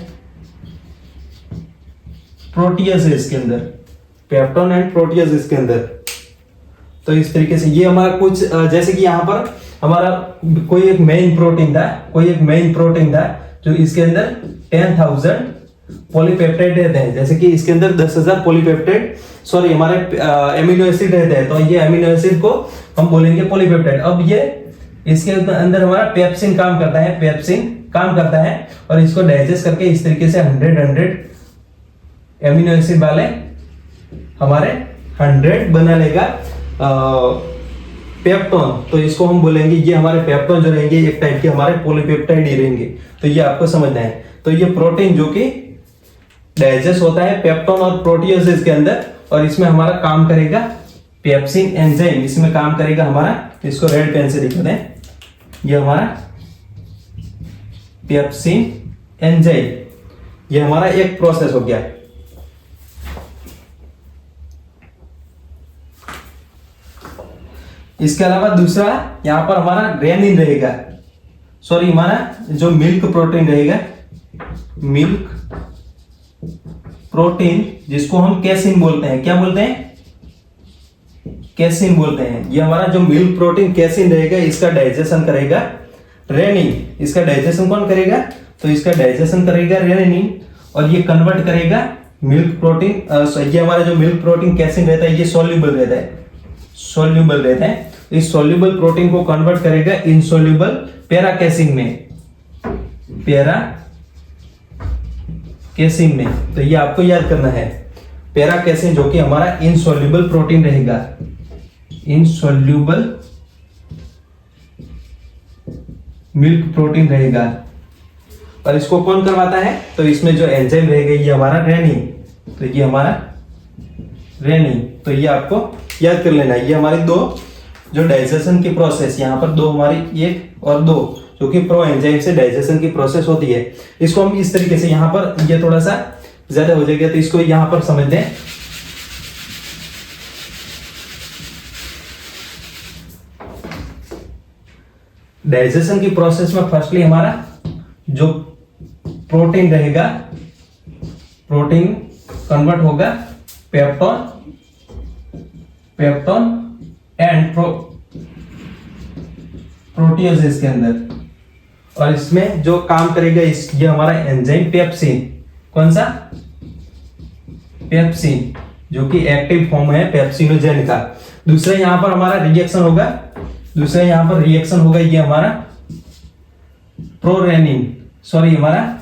प्रोटियासेस के अंदर, पेप्टोन एंड प्रोटियासेस के अंदर। तो इस तरीके से ये हमारा कुछ जैसे कि यहाँ पर हमारा कोई एक मेन प्रोटीन था जो इसके अंदर 10,000 पॉलीपेप्टाइड रहते हैं, जैसे कि इसके अंदर 10,000 पॉलीपेप्टाइड हमारे एमिनो एसिड रहते हैं। तो ये एमिनो एसिड को हम बोलेंगे पॉलीपेप्टाइड। अब ये इसके अंदर हमारा पेप्सिन काम करता है और इसको डाइजेस्ट करके इस तरीके से 100 एमिनो एसिड वाले हमारे 100 बना लेगा पेप्टोन। तो इसको हम बोलेंगे ये हमारे पेप्टोन जो रहेंगे एक टाइप के हमारे पॉलीपेप्टाइड ही रहेंगे। तो ये आपको समझना है। तो ये प्रोटीन जो कि डाइजेस्ट होता है पेप्टोन और प्रोटियोसेस के अंदर, और इसमें हमारा काम करेगा पेप्सिन एंजाइम, इसमें काम करेगा हमारा, इसको रेड पेन से लिखते हैं, ये हमारा पेप्सिन एंजाइम, ये हमारा एक प्रोसेस हो गया। इसके अलावा दूसरा यहां पर हमारा रेनिन रहेगा, हमारा जो मिल्क प्रोटीन रहेगा, मिल्क प्रोटीन जिसको हम कैसिन बोलते हैं। क्या बोलते हैं? कैसिन बोलते हैं। ये हमारा जो मिल्क प्रोटीन कैसिन रहेगा इसका डाइजेशन करेगा रेनिन। इसका डाइजेशन कौन करेगा? तो इसका डाइजेशन करेगा रेनिन और ये कन्वर्ट करेगा मिल्क प्रोटीन। ये हमारा जो मिल्क प्रोटीन कैसिन रहता है ये सोल्यूबल रहता है। इस सोल्यूबल प्रोटीन को कन्वर्ट करेगा इनसोल्यूबल पैरा कैसिन में, तो ये आपको याद करना है। पैरा कैसिन जो कि हमारा इनसोल्यूबल प्रोटीन रहेगा, इनसोल्यूबल मिल्क प्रोटीन रहेगा। और इसको कौन करवाता है? तो इसमें जो एंजाइम रहेगा ये हमारा रेनिन, तो ये हमारा रेनिन, तो ये आपको याद कर लेना है। ये हमारी दो जो डाइजेशन की प्रोसेस, यहाँ पर दो हमारी, एक और दो, जो कि प्रो एंजाइम से डाइजेशन की प्रोसेस होती है। इसको हम इस तरीके से, यहाँ पर ये थोड़ा सा ज्यादा हो जाएगा तो इसको यहाँ पर समझ लें। डाइजेशन की प्रोसेस में फर्स्टली हमारा जो प्रोटीन रहेगा, प्रोटीन कन्वर्ट होगा पेप्टोन एंड प्रोटियोजेस के अंदर, और इसमें जो काम करेगा ये हमारा एंजाइम पेप्सिन। कौन सा? पेप्सिन, जो कि एक्टिव फॉर्म है पेप्सिनोजेन का। दूसरा यहां पर हमारा रिएक्शन होगा, ये हमारा प्रोरेनिन, सॉरी हमारा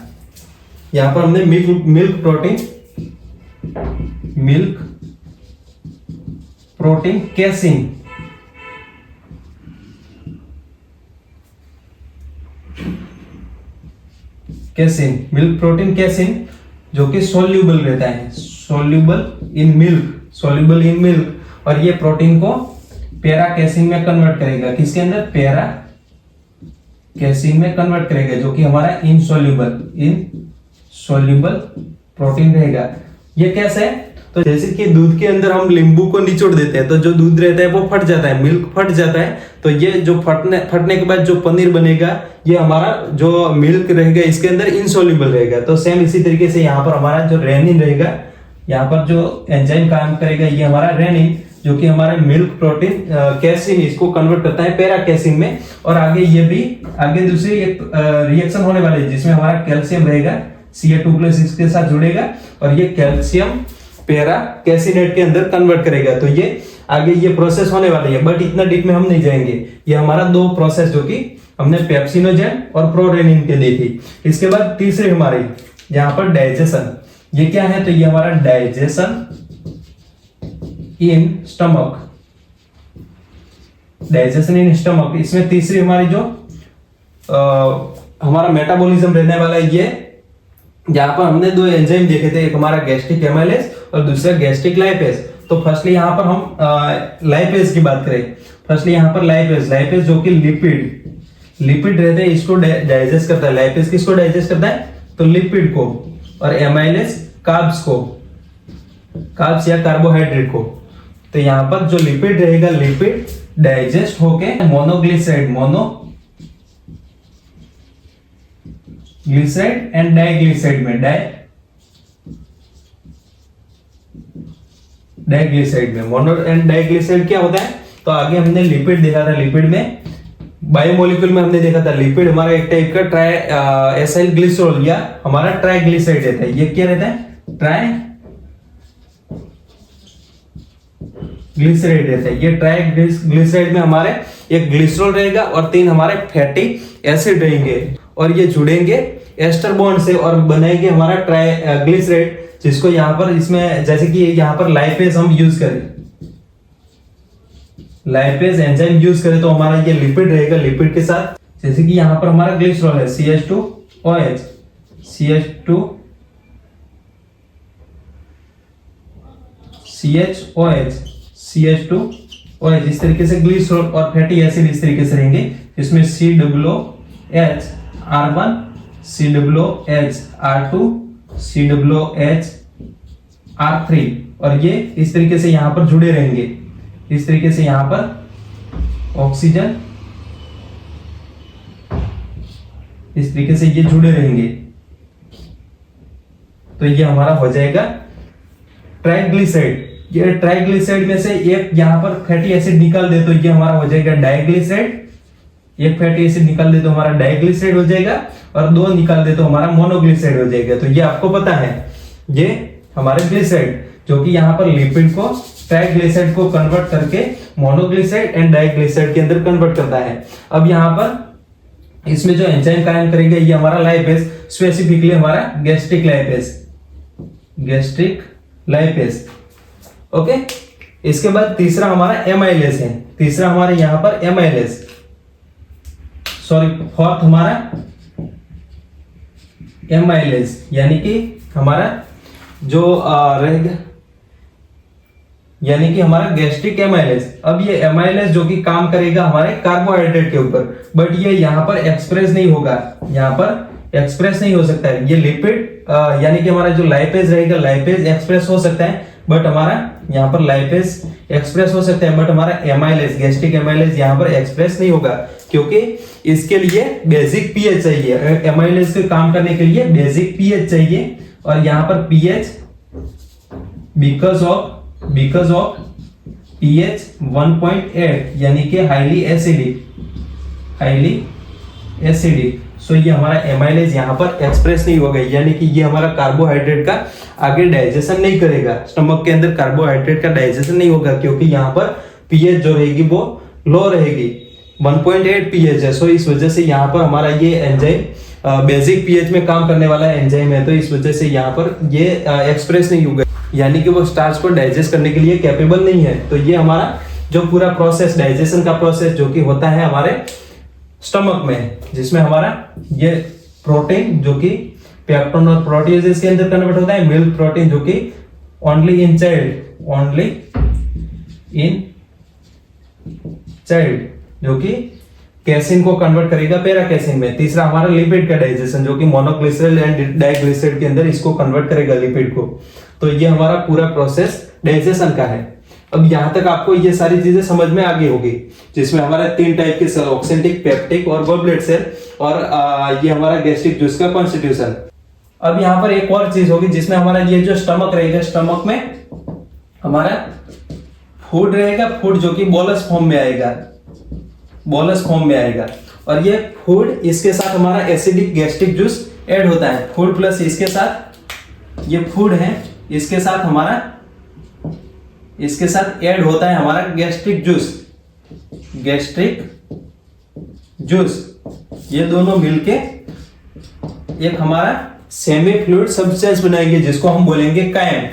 यहां पर हमने मिल्क प्रोटीन कैसिन जो कि सोल्यूबल रहता है, सोल्यूबल इन मिल्क, और ये प्रोटीन को पैरा कैसिन में कन्वर्ट करेगा। किसके अंदर? पैरा कैसिन में कन्वर्ट करेगा, जो कि हमारा इनसोल्यूबल प्रोटीन रहेगा। ये कैसे है? तो जैसे कि दूध के अंदर हम नींबू को निचोड़ देते हैं तो जो दूध रहता है वो फट जाता है, मिल्क फट जाता है, तो ये जो फटने के बाद जो पनीर बनेगा ये हमारा जो मिल्क रहेगा इसके अंदर इनसोल्यूबल रहेगा। तो सेम इसी तरीके से यहाँ पर हमारा जो रेनिन रहेगा, यहाँ पर जो एंजाइम काम करेगा ये हमारा रेनिन, जो कि हमारा मिल्क प्रोटीन कैसिन इसको कन्वर्ट करता है पैरा कैसिन में। और आगे दूसरी एक रिएक्शन होने वाली है जिसमें हमारा कैल्शियम रहेगा, Ca2+ इसके साथ जुड़ेगा और ये कैल्शियम पैरा कैसिनेट के अंदर कन्वर्ट करेगा। तो ये आगे ये प्रोसेस होने वाली है, बट इतना डीप में हम नहीं जाएंगे। ये हमारा दो प्रोसेस जो कि हमने पेप्सिनोजेन और प्रोरेनिन के दी थी। इसके बाद तीसरे हमारे यहाँ पर डाइजेशन, ये क्या है? तो ये हमारा डाइजेशन इन स्टमक, इसमें तीसरी हमारी जो हमारा मेटाबॉलिज्म रहने वाला है, ये यहाँ पर हमने दो एंजाइम देखे थे, एक हमारा गैस्ट्रिक एमाइलेज और दूसरा गैस्ट्रिक लाइपेज। तो फर्स्टली यहाँ पर हम लाइपेज की बात करें, फर्स्टली यहाँ पर लाइपेज जो कि लिपिड रहते हैं, इसको डाइजेस्ट करता है। लाइपेज किसको डाइजेस्ट करता है? तो लिपिड को, और एमाइलेज कार्ब्स या कार्बोहाइड्रेट को। तो यहाँ पर जो लिपिड रहेगा, लिपिड डाइजेस्ट होके मोनोग्लिसराइड एंड डाइग्लिसराइड में, मोनो एंड डाइग्लिसराइड क्या होता है? तो आगे हमने लिपिड देखा था, लिपिड में बायोमोलिक्यूल में हमने देखा था लिपिड हमारा एक टाइप का ट्राई एसाइल ग्लिसरॉल या हमारा ट्राइग्लिसराइड रहता है। ये क्या रहता है? ट्राइग्लिसराइड रहता है। ये ट्राइग्लिसराइड में हमारे एक ग्लिसरॉल रहेगा और 3 हमारे फैटी एसिड रहेंगे, और ये जुड़ेंगे एस्टर बॉन्ड से और बनाएंगे हमारा ट्राइग्लिसराइड, जिसको यहाँ पर इसमें जैसे कि यहाँ पर लाइपेज हम यूज करें, लाइपेज एंजाइम यूज करें तो हमारा ये लिपिड रहेगा। लिपिड के साथ जैसे कि यहाँ पर हमारा ग्लिसरॉल है CH2OH, CH2OH, इस तरीके से ग्लिसरॉल और फैटी एसिड इस तरीके से रहेंगे, इसमें COOH R1 COOH R2 COOH R3, और ये इस तरीके से यहाँ पर जुड़े रहेंगे। इस तरीके से यहाँ पर ऑक्सीजन इस तरीके से ये जुड़े रहेंगे, तो ये हमारा हो जाएगा ट्राइग्लिसराइड। ये ट्राइग्लिसराइड में से एक यहाँ पर फैटी एसिड निकाल दे तो ये हमारा हो जाएगा डाइग्लिसराइड, एक फैटी एसिड निकाल दे तो हमारा डाइग्लिसराइड हो जाएगा, और 2 निकाल दे तो हमारा मोनोग्लिसराइड हो जाएगा। तो ये आपको पता है, ये हमारे ग्लिसराइड जो कि यहाँ पर लिपिड को ट्राइग्लिसराइड को कन्वर्ट करके मोनोग्लिसराइड एंड डाइग्लिसराइड के अंदर कन्वर्ट करता है। अब यहाँ पर इसमें जो एंजाइम काम करेगा ये हमारा लाइपेज, स्पेसिफिकली हमारा gastric lipase, gastric lipase. Okay, इसके बाद तीसरा हमारा एमाइलेज है, तीसरा हमारे यहाँ पर एमाइलेज, सॉरी फोर्थ हमारा एमाइलेज, यानी कि हमारा जो रहेगा, यानी कि हमारा गैस्ट्रिक एमाइलेज। अब ये एमाइलेज जो कि काम करेगा हमारे कार्बोहाइड्रेट के ऊपर, बट ये यहाँ पर एक्सप्रेस नहीं होगा, यहाँ पर एक्सप्रेस नहीं हो सकता है। ये लिपिड यानी कि हमारा जो लाइपेज रहेगा, लाइपेज एक्सप्रेस हो सकता है, बट हमारा यहाँ पर लाइपेज एक्सप्रेस हो सकता है, बट हमारा एमाइलेज, गैस्ट्रिक एमाइलेज यहाँ पर एक्सप्रेस नहीं होगा, क्योंकि इसके लिए बेसिक पीएच चाहिए। एमाइलेज के काम करने के लिए बेसिक पीएच चाहिए, और यहाँ पर पीएच बिकॉज ऑफ पीएच 1.8 यानी कि हाईली एसिडिक, सो ये हमारा एमाइलेज यहाँ पर एक्सप्रेस नहीं होगा, यानी कि ये हमारा कार्बोहाइड्रेट का आगे डाइजेशन नहीं करेगा, स्टमक के अंदर कार्बोहाइड्रेट का डाइजेशन नहीं होगा, क्योंकि यहाँ पर पीएच जो रहेगी वो लो रहेगी, 1.8 पीएच है। सो इस वजह से यहाँ पर हमारा ये एंजाइम बेसिक पीएच में काम करने वाला एंजाइम है, तो इस वजह से यहाँ पर ये एक्सप्रेस नहीं होगा, यानी कि वो स्टार्च को डाइजेस्ट करने के लिए कैपेबल नहीं है। तो ये हमारा जो पूरा प्रोसेस, डाइजेशन का प्रोसेस जो कि होता है हमारे स्टमक में, जिसमें हमारा ये प्रोटीन जो कि पेप्टोन और प्रोटियोजेस के अंदर कन्वर्ट होता है, मिल्क प्रोटीन जो कि ओनली इन चाइल्ड जो कि कैसिन को कन्वर्ट करेगा पैरा कैसिन में। तीसरा हमारा लिपिड का डाइजेशन जो कि मोनोग्लिसराइड एंड डाइग्लिसराइड के अंदर इसको कन्वर्ट करेगा लिपिड को। तो ये हमारा पूरा प्रोसेस डाइजेशन का है। अब यहां तक आपको ये सारी चीजें समझ में आ गई होगी, जिसमें हमारे 3 टाइप के सेल, ऑक्सेंटिक, पेप्टिक और गॉबलेट सेल, और ये हमारा गैस्ट्रिक जूस का कॉन्स्टिट्यूशन। अब यहाँ पर एक और चीज होगी जिसमें हमारा ये जो स्टमक रहेगा, स्टमक में हमारा फूड रहेगा, फूड जो कि बोलस फॉर्म में आएगा, बोलस फॉर्म में आएगा, और ये फूड इसके साथ हमारा एसिडिक गैस्ट्रिक जूस ऐड होता है। फूड प्लस इसके साथ, ये फूड है, इसके साथ हमारा, इसके साथ ऐड होता है हमारा गैस्ट्रिक जूस। ये दोनों मिलके एक हमारा सेमी फ्लूइड सब्सटेंस बनाएंगे जिसको हम बोलेंगे कायम,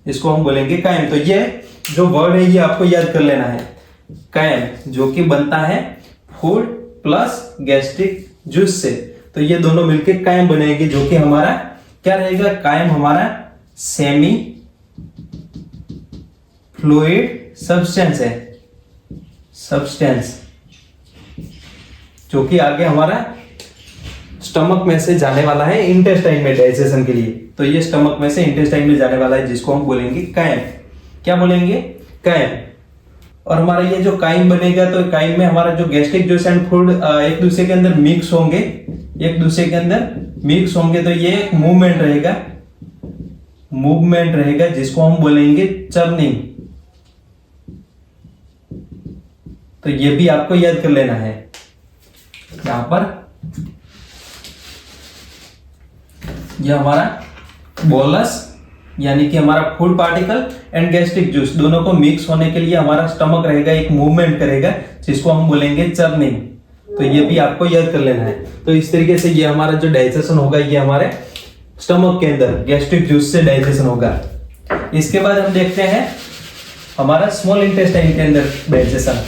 इसको हम बोलेंगे कायम। तो ये जो वर्ड है ये आपको याद कर लेना है, कायम, जो कि बनता है फूड प्लस गैस्ट्रिक जूस से। तो ये दोनों मिलके कायम बनेंगे, जो कि हमारा क्या रहेगा, कायम हमारा सेमी फ्लूइड सब्सटेंस है, सब्सटेंस जो कि आगे हमारा स्टमक में से जाने वाला है इंटेस्टाइन में डाइजेशन के लिए। तो ये स्टमक में से इंटेस्टाइन में जाने वाला है जिसको हम बोलेंगे कायम। क्या बोलेंगे, कायम। और हमारा ये जो कायम बनेगा, तो कायम में हमारा जो गैस्ट्रिक जूस एंड फूड एक दूसरे के अंदर मिक्स होंगे, एक दूसरे के अंदर मिक्स होंगे, तो ये एक मूवमेंट रहेगा जिसको हम बोलेंगे चर्निंग। तो ये भी आपको याद कर लेना है। यहां पर यह हमारा बोलस यानी कि हमारा food particle and gastric juice दोनों को मिक्स होने के लिए हमारा स्टमक रहेगा, एक मूवमेंट करेगा जिसको हम बोलेंगे चर्निंग। तो ये भी आपको याद कर लेना है। तो इस तरीके से ये हमारा जो डाइजेशन होगा ये हमारे स्टमक के अंदर गैस्ट्रिक जूस से डाइजेशन होगा। इसके बाद हम देखते हैं हमारा स्मॉल इंटेस्टाइन के अंदर डाइजेशन।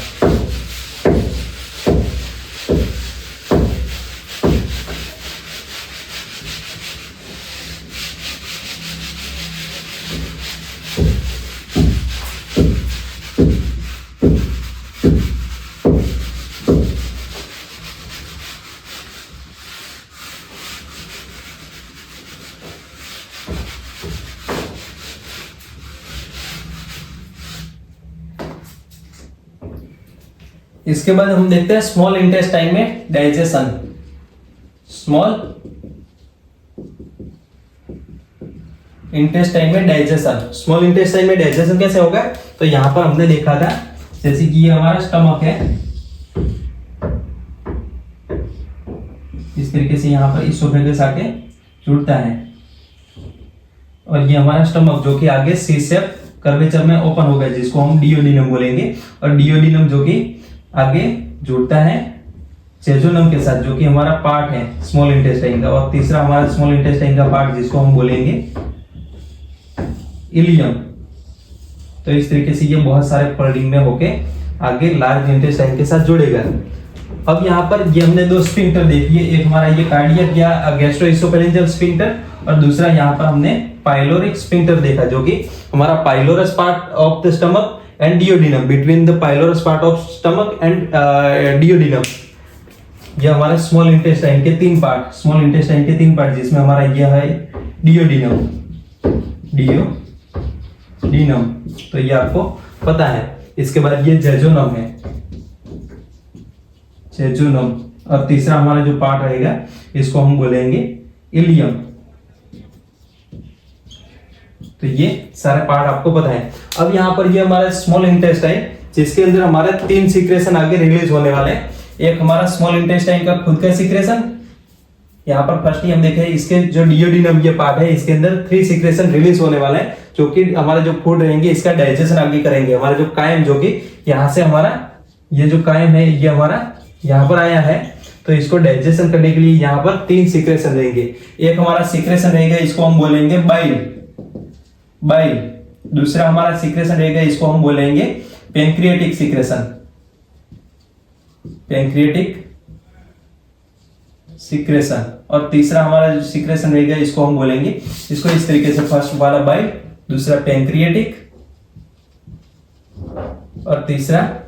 इसके बाद हम देखते हैं स्मॉल इंटेस्टाइन में डाइजेशन। स्मॉल इंटेस्टाइन में डाइजेशन। स्मॉल इंटेस्टाइन में डाइजेशन कैसे होगा, तो यहाँ पर हमने देखा था जैसे कि ये हमारा स्टमक है, इस तरीके से यहाँ पर इसोफेगस आके जुड़ता है और ये हमारा स्टमक जो कि आगे सी शेप कर्वेचर में ओपन होगा जिसको हम डियोडिनम बोलेंगे, और डियोडिनम जो कि आगे जुड़ता है जेजुनम के साथ जो कि हमारा पार्ट है स्मॉल इंटेस्टाइन का, और तीसरा हमारा स्मॉल इंटेस्टाइन का पार्ट जिसको हम बोलेंगे इलियम। तो इस तरीके से ये बहुत सारे फोल्डिंग में होके आगे लार्ज इंटेस्टाइन के साथ जुड़ेगा। अब यहाँ पर ये हमने दो स्फिंक्टर देखी है, एक हमारा ये कार्डियक या गैस्ट्रोइसोफेरेंजियल स्फिंक्टर और दूसरा यहाँ पर हमने पाइलोरिक स्फिंक्टर देखा जो कि हमारा pylorus part of the stomach and duodenum, between the pylorus part of stomach and duodenum. ये हमारे स्मॉल इंटेस्टाइन के तीन पार्ट, स्मॉल इंटेस्टाइन के तीन पार्ट जिसमें हमारा ये है डियोडिनम, डियोडिनम तो ये आपको पता है। इसके बाद ये जेजुनम है, जेजुनम, और तीसरा हमारा जो पार्ट रहेगा इसको हम बोलेंगे इलियम। तो ये सारे पार्ट आपको पता है। अब यहाँ पर ये हमारा स्मॉल इंटेस्टाइन जिसके अंदर हमारे तीन सीक्रेशन आगे रिलीज होने वाले हैं। एक हमारा स्मॉल इंटेस्टाइन का खुद का सीक्रेशन, यहाँ पर फर्स्ट ही हम देखें इसके जो डियोडिनम ये पार्ट है इसके अंदर 3 सीक्रेशन रिलीज होने वाले हैं जो कि हमारे जो फूड रहेंगे इसका डाइजेशन आगे करेंगे। हमारा जो कायम जो कि यहाँ से हमारा ये जो कायम है ये हमारा यहाँ पर आया है, तो इसको डाइजेशन करने के लिए यहाँ पर 3 सीक्रेशन रहेंगे। एक हमारा सीक्रेशन रहेगा इसको हम बोलेंगे बाइल, बाइल। दूसरा हमारा सीक्रेशन रहेगा इसको हम बोलेंगे पैंक्रियाटिक सीक्रेशन, पैंक्रियाटिक सीक्रेशन। और तीसरा हमारा जो सीक्रेशन रहेगा इसको हम बोलेंगे, इसको इस तरीके से फर्स्ट वाला बाइल, दूसरा पैंक्रियाटिक और तीसरा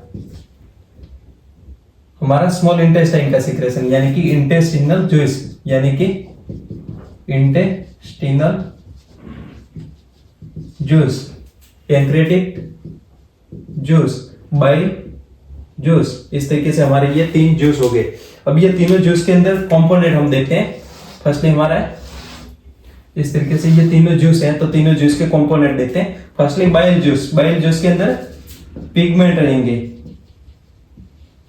हमारा स्मॉल इंटेस्टाइन का सीक्रेशन यानी कि इंटेस्टिनल जूस, यानी कि intestinal juice, pancreatic juice, bile juice. इस तरीके से हमारे ये 3 जूस हो गए। अब ये तीनों जूस के अंदर कंपोनेंट हम देखते हैं। फर्स्टली हमारा इस तरीके से ये तीनों जूस हैं, तो तीनों जूस के कंपोनेंट देखते हैं। Firstly bile juice, bile juice के अंदर पिगमेंट रहेंगे,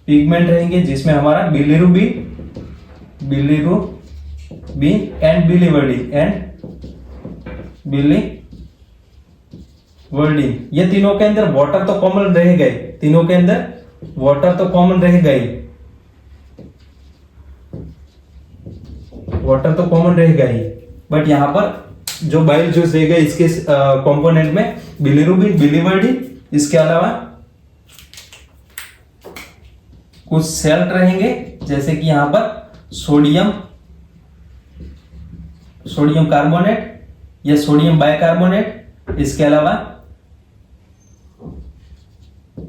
पिगमेंट रहेंगे जिसमें हमारा बिलिरुबिन, बिलिरुबिन एंड बिलिवर्डिन वर्डिन। ये तीनों के अंदर वाटर तो कॉमन रहेगा ही, तीनों के अंदर वाटर तो कॉमन रहेगा ही, वाटर तो कॉमन रहेगा ही, बट यहां पर जो बाइल जूस रहेगा इसके कंपोनेंट में बिलिरुबिन, बिलिवर्डिन, इसके अलावा कुछ सेल्ट रहेंगे जैसे कि यहां पर सोडियम कार्बोनेट या सोडियम बाइकार्बोनेट, इसके अलावा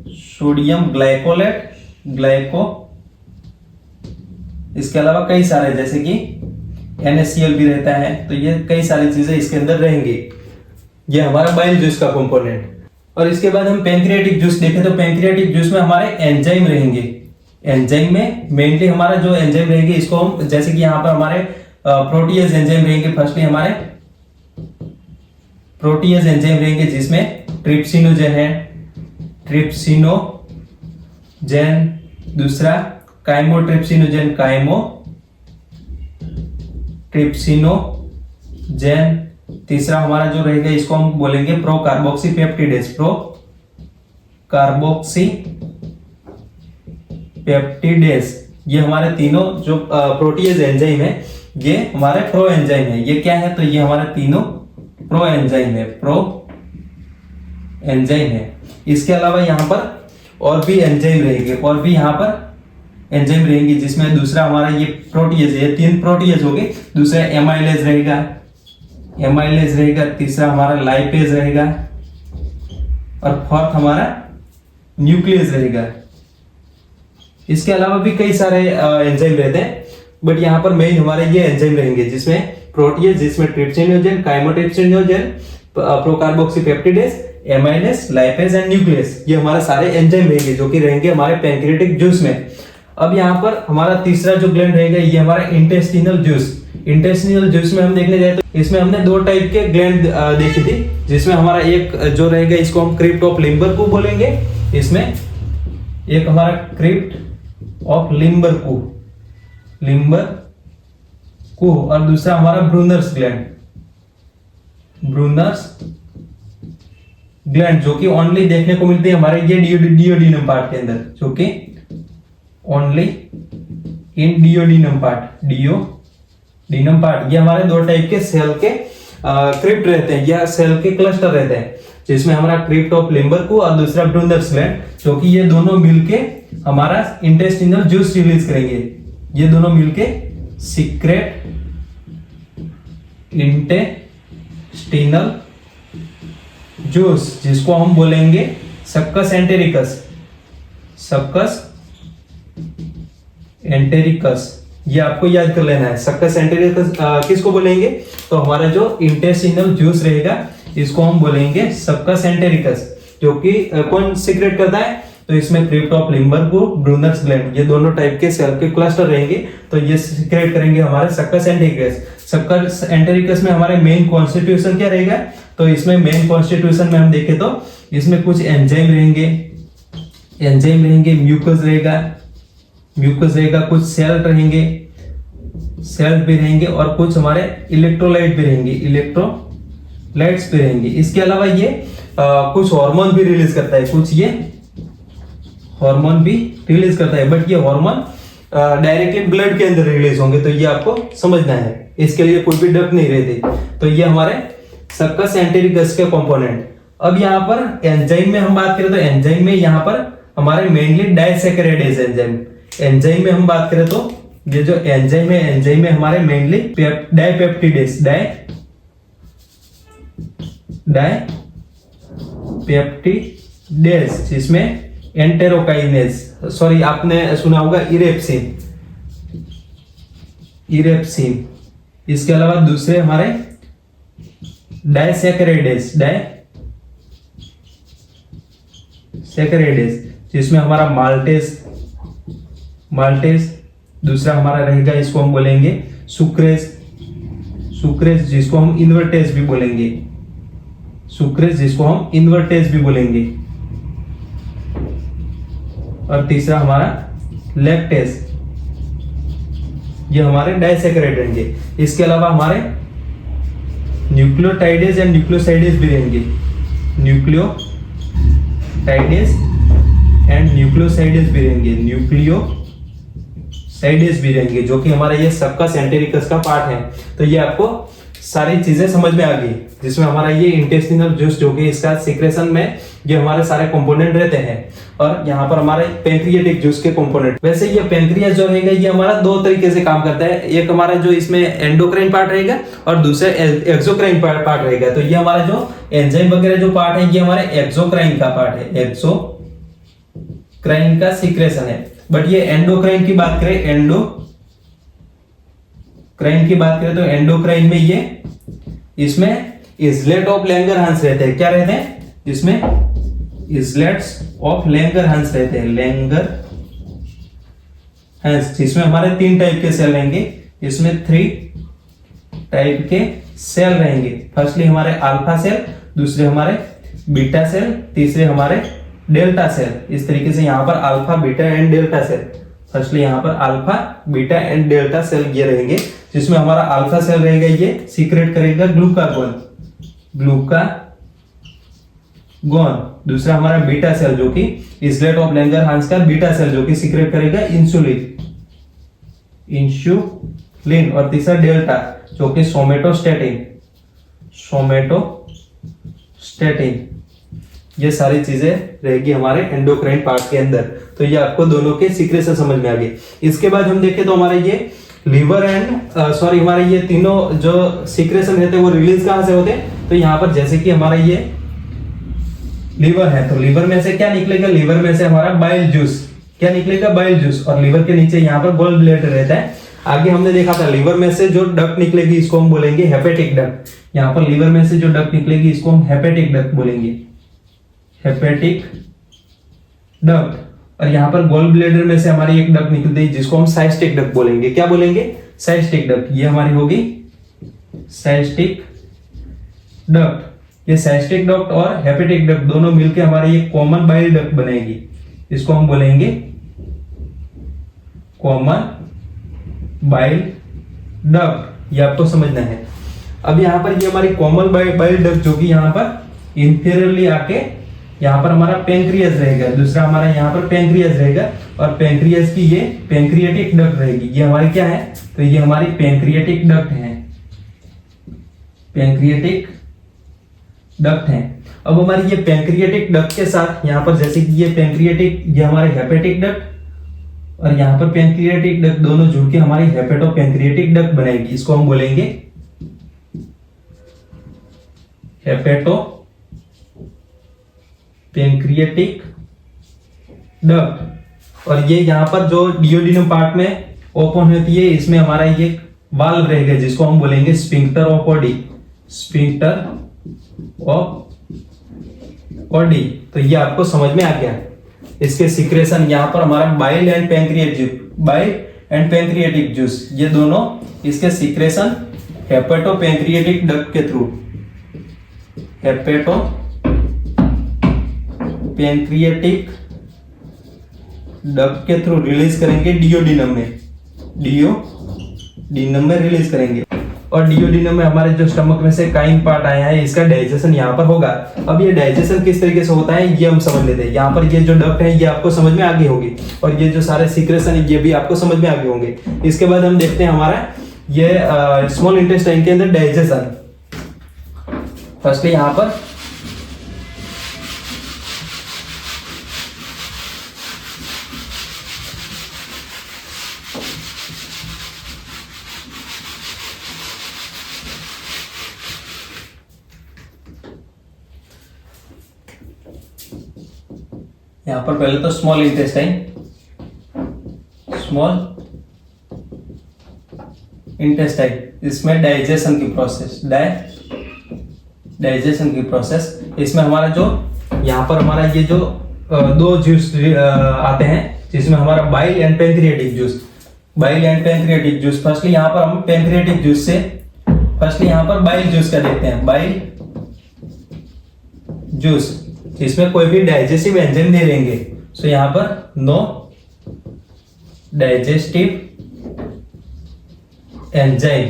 सोडियम ग्लाइकोलेट, इसके अलावा कई सारे जैसे कि NaCl भी रहता है। तो ये कई सारी चीजें इसके अंदर रहेंगी। ये हमारा बाइल जूस का कंपोनेंट। और इसके बाद हम पैंक्रियाटिक जूस देखें तो पैंक्रियाटिक जूस में हमारे एंजाइम रहेंगे। एंजाइम में मेनली हमारा जो एंजाइम रहेंगे इसको हम जैसे कि यहाँ पर हमारे प्रोटीएज एंजाइम रहेंगे। फर्स्टली हमारे प्रोटीएज एंजाइम रहेंगे जिसमें ट्रिप्सिनोजेन है, ट्रिप्सिनोजेन, दूसरा काइमोट्रिप्सिनोजेन, काइमोट्रिप्सिनोजेन, तीसरा हमारा जो रहेगा इसको हम बोलेंगे प्रोकार्बोक्सीपेप्टिडेज, प्रोकार्बोक्सीपेप्टिडेज। ये हमारे तीनों जो प्रोटीएज एंजाइम है ये हमारे प्रो एंजाइम है। ये क्या है, तो ये हमारे तीनों प्रो एंजाइम है, प्रो एंजाइम है। इसके अलावा यहाँ पर और भी एंजाइम रहेंगे, और भी यहाँ पर एंजाइम रहेंगे जिसमें दूसरा हमारा ये प्रोटीएज है, 3 प्रोटीएज हो गए। दूसरा एमाइलेज रहेगा, तीसरा हमारा लाइपेज रहेगा और फोर्थ हमारा न्यूक्लियस रहेगा। इसके अलावा भी कई सारे एंजाइम रहते हैं, बट यहाँ पर मेन हमारे ये एंजाइम रहेंगे जिसमें प्रोटीएज, जिसमें trypsinogen, chymotrypsinogen, procarboxypeptidase, amylase, lipase and nucleus. ये हमारे सारे एंजाइम रहेंगे जो कि रहेंगे हमारे पैंक्रियाटिक जूस में। अब यहाँ पर हमारा तीसरा जो ग्लैंड रहेगा ये हमारा इंटेस्टिनल जूस। इंटेस्टिनल जूस में हम देखने जाए तो इसमें हमने दो टाइप के ग्लैंड देखी थी, जिसमें हमारा एक जो रहेगा इसको हम क्रिप्ट ऑफ लिम्बरकू बोलेंगे, इसमें एक हमारा क्रिप्ट ऑफ लिम्बरकू और दूसरा हमारा ब्रूनर्स ग्लैंड जो कि ओनली देखने को मिलती है हमारे ये डियोडिनम पार्ट के अंदर, जो कि ओनली इन डियोडिनम पार्ट। ये हमारे दो टाइप के सेल के क्रिप्ट रहते हैं या सेल के क्लस्टर रहते हैं, जिसमें हमारा क्रिप्ट ऑफ लिम्बरकू और दूसरा ब्रूनर्स ग्लैंड, जो कि ये दोनों मिलके हमारा इंटेस्टिनल जूस रिलीज करेंगे। ये दोनों मिलके सीक्रेट इंटेस्टिनल जूस, जिसको हम बोलेंगे सक्कस एंटेरिकस। ये आपको याद कर लेना है, सक्कस एंटेरिकस किसको बोलेंगे, तो हमारा जो इंटेस्टिनल जूस रहेगा इसको हम बोलेंगे सक्कस एंटेरिकस, जो कि कौन सीक्रेट करता है, तो इसमें क्रिप्ट ऑफ लिम्बरकू, ब्रूनर्स ग्लैंड, ये दोनों टाइप के सेल के क्लस्टर रहेंगे, तो ये सीक्रेट करेंगे हमारे सक्कस एंटेरिकस। सक्कस एंटेरिकस में हमारे मेन कॉन्स्टिट्यूशन क्या रहेगा, तो इसमें मेन कॉन्स्टिट्यूशन में हम देखें तो इसमें कुछ एंजाइम रहेंगे, म्यूकस रहेगा, कुछ सेल भी रहेंगे और कुछ हमारे इलेक्ट्रोलाइट्स भी रहेंगे। इसके अलावा ये कुछ हार्मोन भी रिलीज करता है, बट ये हार्मोन डायरेक्टली ब्लड के अंदर रिलीज होंगे, तो ये आपको समझना है, इसके लिए कोई भी डक नहीं रहती। तो ये हमारे सक्कस एंटेरिकस के कंपोनेंट। अब यहाँ पर एंजाइम में हम बात करें तो एंजाइम में यहाँ पर हमारे मेनली डाइसैकेराइडेज एंजाइम में हम बात करें तो ये जो एंजाइम में हमारे मेनली डाइपेप्टिडेज, जिसमें एंटेरोकाइनेज, सॉरी आपने सुना होगा इरेप्सिन। इसके अलावा दूसरे हमारे डाइसैकेराइडेज, जिसमें हमारा माल्टेज, दूसरा हमारा रहेगा इसको हम बोलेंगे सुक्रेज, जिसको हम इन्वर्टेज भी बोलेंगे, और तीसरा हमारा लैक्टेज, ये हमारे डाइसैकेराइड रहेंगे। इसके अलावा हमारे न्यूक्लियोटाइडेज एंड न्यूक्लियोसाइडेज भी रहेंगे, न्यूक्लियोसाइडेज भी रहेंगे, जो कि हमारा ये सक्कस एंटेरिकस का पार्ट है। तो ये आपको सारी चीजें समझ में आ गई, जिसमें हमारा ये इंटेस्टिनल जूस जो कि इसका सीक्रेशन में ये हमारे सारे कंपोनेंट रहते हैं, और यहाँ पर हमारे पैंक्रियाटिक जूस के कंपोनेंट। वैसे ये पैंक्रियास जो रहेगा ये हमारा दो तरीके से काम करता है, एक हमारा जो इसमें एंडोक्राइन पार्ट रहेगा और दूसरा एक्सोक्राइन पार्ट रहेगा। तो ये हमारा जो एंजाइम वगैरह जो पार्ट है ये हमारे एक्सोक्राइन का पार्ट है, एक्सोक्राइन का सीक्रेशन है। बट ये एंडोक्राइन की बात करें तो एंडोक्राइन में ये इसमें इजलेट ऑफ लैंगरहांस रहते हैं। क्या रहते हैं इसमें? इजलेट्स ऑफ लैंगरहांस रहते हैं, लैंगरहांस, जिसमें हमारे 3 टाइप के सेल रहेंगे। इसमें 3 टाइप के सेल रहेंगे। फर्स्टली हमारे अल्फा सेल, दूसरे हमारे बीटा सेल, तीसरे हमारे डेल्टा सेल। इस तरीके से यहाँ पर alpha, beta and delta cell. Firstly यहाँ पर alpha, beta and delta cell ये रहेंगे, जिसमें हमारा अल्फा सेल रहेगा ये सीक्रेट करेगा ग्लूकागोन। दूसरा हमारा बीटा सेल जो कि इजलेट ऑफ लैंगरहांस का बीटा सेल जो कि सीक्रेट करेगा इंसुलिन। और तीसरा डेल्टा जो कि सोमेटोस्टेटिन। ये सारी चीजें रहेगी हमारे एंडोक्राइन पार्ट के अंदर। तो ये आपको दोनों के सीक्रेशन समझ में आ गए। इसके बाद हम देखें तो हमारे ये लीवर एंड हमारे ये तीनों जो सीक्रेशन रहते हैं वो रिलीज कहां से होते हैं? तो यहाँ पर जैसे कि हमारा ये लीवर है, तो लीवर में से क्या निकलेगा? लीवर में से हमारा बाइल जूस। क्या निकलेगा? Bile juice. और लीवर के नीचे यहाँ पर गोल ब्लैडर रहता है। आगे हमने देखा था लीवर में से जो डक्ट निकलेगी इसको हम बोलेंगे हेपेटिक डक्ट। यहाँ पर लीवर में से जो डक्ट निकलेगी इसको हम हेपेटिक डक्ट बोलेंगे, हेपेटिक डक्ट। और यहाँ पर गोल ब्लैडर में से हमारी एक डक्ट निकलती है जिसको हम साइस्टिक डक्ट बोलेंगे। क्या बोलेंगे? साइस्टिक डक्ट, ये हमारी होगी साइस्टिक डक्ट। ये साइस्टिक डक्ट और हेपेटिक डक्ट दोनों मिलकर हमारी ये कॉमन बाइल डक्ट बनेगी, इसको हम बोलेंगे कॉमन बाइल डक्ट। ये आपको समझना है। अब यहाँ पर ये हमारी कॉमन बाइल डक्ट जो कि यहाँ पर इंफीरियरली आके यहाँ पर हमारा पेंक्रियास रहेगा, दूसरा हमारा यहाँ पर पेंक्रियास रहेगा, और पेंक्रियास की ये पेंक्रियाटिक डक्ट रहेगी। ये हमारी क्या है, तो ये हमारी पेंक्रियाटिक डक्ट है, पेंक्रियाटिक डक्ट है। अब हमारी ये पेंक्रियाटिक डक्ट के साथ यहाँ पर जैसे कि ये पेंक्रियाटिक, ये हमारे हेपेटिक डक्ट और यहाँ पर पेंक्रियाटिक डक्ट दोनों जुड़ के हमारी हेपेटो पेंक्रियाटिक डक्ट बनेगी। इसको हम बोलेंगे हेपेटो पेंक्रियाटिक डक्ट। और ये यहाँ पर जो डियोडिनम पार्ट में ओपन होती है, इसमें हमारा ये वाल्व रहेगा जिसको हम बोलेंगे sphincter of OD, sphincter of OD. तो ये आपको समझ में आ गया। इसके सिक्रेशन यहाँ पर हमारा बाइल एंड पेंक्रियाटिक जूस, ये दोनों इसके सिक्रेशन हेपेटो पेंक्रियाटिक डक्ट के थ्रू, हेपेटो पेंक्रियाटिक डक्ट के थ्रू रिलीज करेंगे डियोडिनम में रिलीज करेंगे। और डियोडिनम में हमारे जो स्टमक में से काइन पार्ट आया है, इसका डाइजेशन यहाँ पर होगा। अब ये डाइजेशन किस तरीके से होता है ये हम समझ लेते हैं। यहाँ पर ये जो डक्ट है ये आपको समझ में आगे होगी, और ये जो सारे सीक्रेशन है ये भी आपको समझ में आगे होंगे। इसके बाद हम देखते हैं हमारा ये स्मॉल इंटेस्टाइन के अंदर डाइजेशन। फर्स्टली यहाँ पर यहाँ पर पहले तो स्मॉल इंटेस्टाइन, इसमें डाइजेशन की प्रोसेस, इसमें हमारा जो यहाँ पर हमारा ये जो दो जूस आते हैं जिसमें हमारा bile and pancreatic juice. Firstly यहाँ पर हम पेंक्रियाटिक जूस से फर्स्टली यहाँ पर बाइल जूस का देखते हैं। बाइल जूस इसमें कोई भी डाइजेस्टिव एंजाइम नहीं रहेंगे, सो यहाँ पर नो डाइजेस्टिव एंजाइम,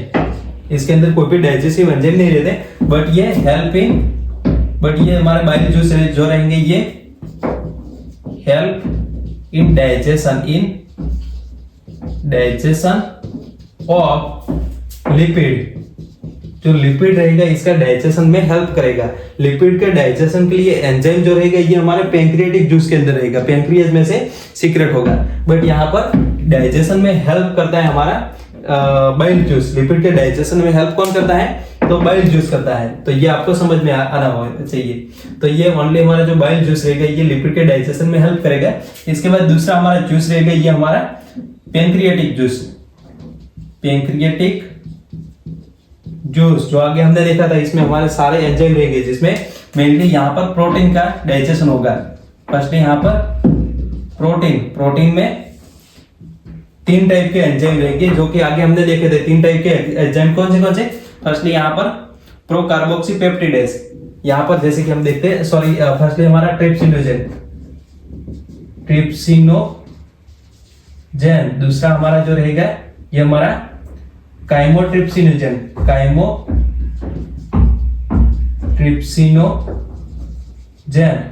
इसके अंदर कोई भी डाइजेस्टिव एंजाइम नहीं रहते, बट ये हमारे बाइल जूस जो रहेंगे ये help in digestion of lipid. जो लिपिड रहेगा इसका डाइजेशन में हेल्प करेगा। लिपिड के डाइजेशन के लिए एंजाइम जो रहेगा ये हमारे पेंक्रियाटिक जूस के अंदर रहेगा, पेंक्रियाज में से सीक्रेट होगा। बट यहाँ पर डाइजेशन में हेल्प करता है हमारा बाइल जूस। लिपिड के डाइजेशन में हेल्प कौन करता है, तो बाइल जूस करता है। तो ये आपको समझ में आना चाहिए। तो ये ओनली हमारा जो बाइल जूस रहेगा ये लिपिड के डाइजेशन में हेल्प करेगा। इसके बाद दूसरा हमारा जूस रहेगा ये हमारा पेंक्रियाटिक जूस, जो आगे हमने देखा था। इसमें हमारे सारे एंजाइम रहेंगे जिसमें मेनली यहाँ पर प्रोटीन का डाइजेशन होगा। फर्स्ट यहाँ पर प्रोटीन में 3 टाइप के एंजाइम रहेंगे जो कि आगे हमने देखे थे। 3 टाइप के एंजाइम कौन से? फर्स्टली यहाँ पर प्रोकार्बोक्सीपेप्टिडेज, यहाँ पर जैसे कि हम देखते हैं, फर्स्टली हमारा ट्रिप्सिनोजेन, दूसरा हमारा जो रहेगा ये हमारा काइमोट्रिप्सिनोजेन,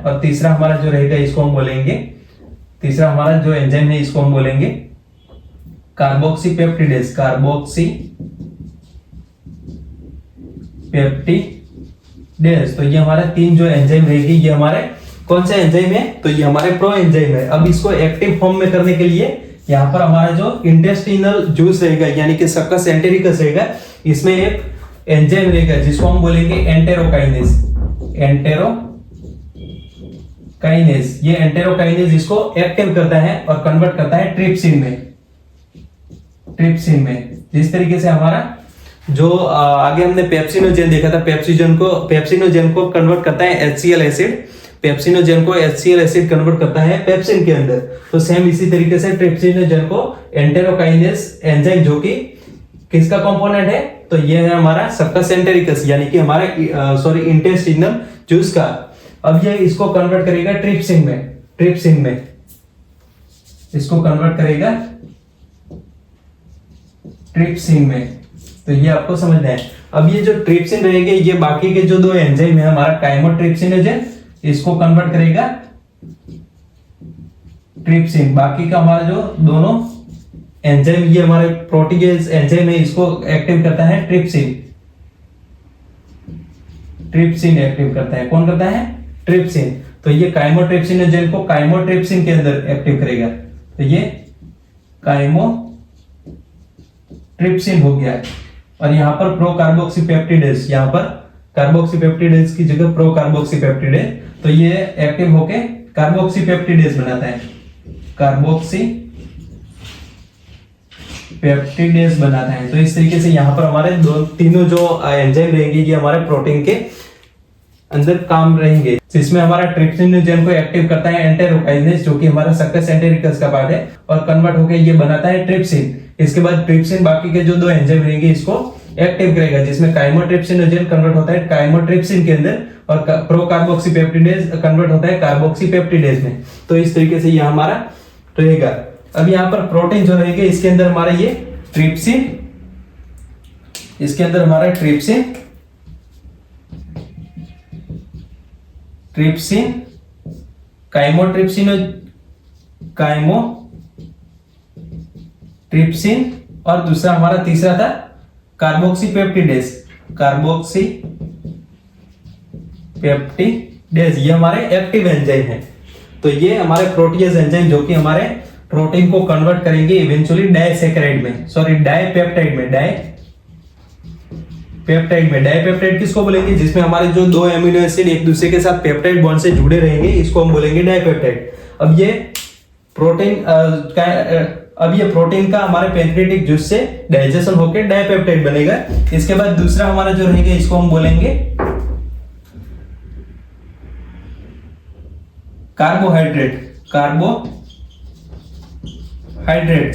और तीसरा हमारा जो रहेगा इसको हम बोलेंगे, तीसरा हमारा जो एंजाइम है इसको हम बोलेंगे कार्बोक्सीपेप्टिडेज, तो ये हमारे 3 जो एंजाइम रहेगी ये हमारे कौन से एंजाइम है, तो ये हमारे प्रो एंजाइम है। अब इसको एक्टिव फॉर्म में करने के लिए यहाँ पर हमारा जो इंटेस्टिनल जूस रहेगा यानी कि सक्कस एंटेरिकस रहेगा, इसमें एक एंजाइम रहेगा जिसको हम बोलेंगे एंटेरोकाइनेज। ये एंटेरोकाइनेज इसको एक्टिव करता है और कन्वर्ट करता है ट्रिप्सिन में। जिस तरीके से हमारा जो आगे हमने पेप्सिनोजेन देखा था, पेप्सिनोजेन को कन्वर्ट करता है HCl एसिड, पेप्सिनोजेन को HCl एसिड कन्वर्ट करता है पेप्सिन के अंदर। तो सेम इसी तरीके से ट्रिप्सिनोजेन को एंटेरोकाइनेज एंजाइम जो कि किसका कंपोनेंट है? तो ये है हमारा सक्कस एंटेरिकस यानी कि हमारा सॉरी इंटेस्टिनल जूस का। अब ये इसको कन्वर्ट करेगा ट्रिप्सिन में, इसको कन्वर्ट करेगा ट्रिप्सिन में। तो ये आपको समझना है। अब ये जो ट्रिप्सिन रहेंगे ये बाकी के जो दो एंजाइम है हमारा काइमोट्रिप्सिनोजेन, इसको कन्वर्ट करेगा ट्रिप्सिन। बाकी का हमारा जो दोनों एंजाइम ये हमारे प्रोटीजेज एंजाइम है इसको एक्टिव करता है ट्रिप्सिन एक्टिव करता है। कौन करता है? ट्रिप्सिन। तो ये काइमोट्रिप्सिनोजेन को काइमोट्रिप्सिन के अंदर एक्टिव करेगा। तो ये काइमोट्रिप्सिन हो गया। और यहां पर प्रो कार्बोक्सीपेप्टिडेज, यहां पर कार्बोक्सीपेप्टिडेज की जगह प्रो कार्बोक्सीपेप्टिडेज, तो ये एक्टिव होके कार्बोक्सीपेप्टिडेज बनाता है, कार्बोक्सीपेप्टिडेज बनाता है। तो इस तरीके से यहां पर हमारे तीनों जो एंजाइम रहेंगे ये हमारे प्रोटीन के अंदर काम रहेंगे, जिसमें हमारा ट्रिप्सिनोजेन को एक्टिव करता है एंटेरोकाइनेज जो कि हमारा सक्कस एंटेरिकस का पार्ट है, और कन्वर्ट होकर ये बनाता है ट्रिप्सिन। इसके बाद ट्रिप्सिन बाकी के जो दो एंजाइम रहेंगे इसको एक्टिव करेगा, जिसमें काइमोट्रिप्सिनोजेन कन्वर्ट होता है काइमोट्रिप्सिन के अंदर और प्रो कार्बोक्सीपेप्टिडेज कन्वर्ट होता है कार्बोक्सीपेप्टिडेज में। तो इस तरीके से ये हमारा रहेगा। अब यहाँ पर प्रोटीन जो रहेगा इसके अंदर हमारा ये ट्रिप्सिन, इसके अंदर हमारा ट्रिप्सिन काइमोट्रिप्सिन और दूसरा हमारा तीसरा था कार्बोक्सीपेप्टिडेज, ये हमारे एक्टिव एंजाइम है। तो ये हमारे प्रोटीज एंजाइम जो कि हमारे प्रोटीन को कन्वर्ट करेंगे इवेंचुअली डाइसैकेराइड में, सॉरी डाइपेप्टाइड में। डाइपेप्टाइड किसको बोलेंगे? जिसमें हमारे जो दो एमिनो एसिड एक दूसरे के साथ पेप्टाइड बॉन्ड से जुड़े रहेंगे, इसको हम बोलेंगे डाइपेप्टाइड। अब ये प्रोटीन का हमारे पैंक्रियाटिक जूस से डाइजेशन होकर डाइपेप्टाइड बनेगा। इसके बाद दूसरा हमारा जो रहेगा इसको हम बोलेंगे कार्बोहाइड्रेट,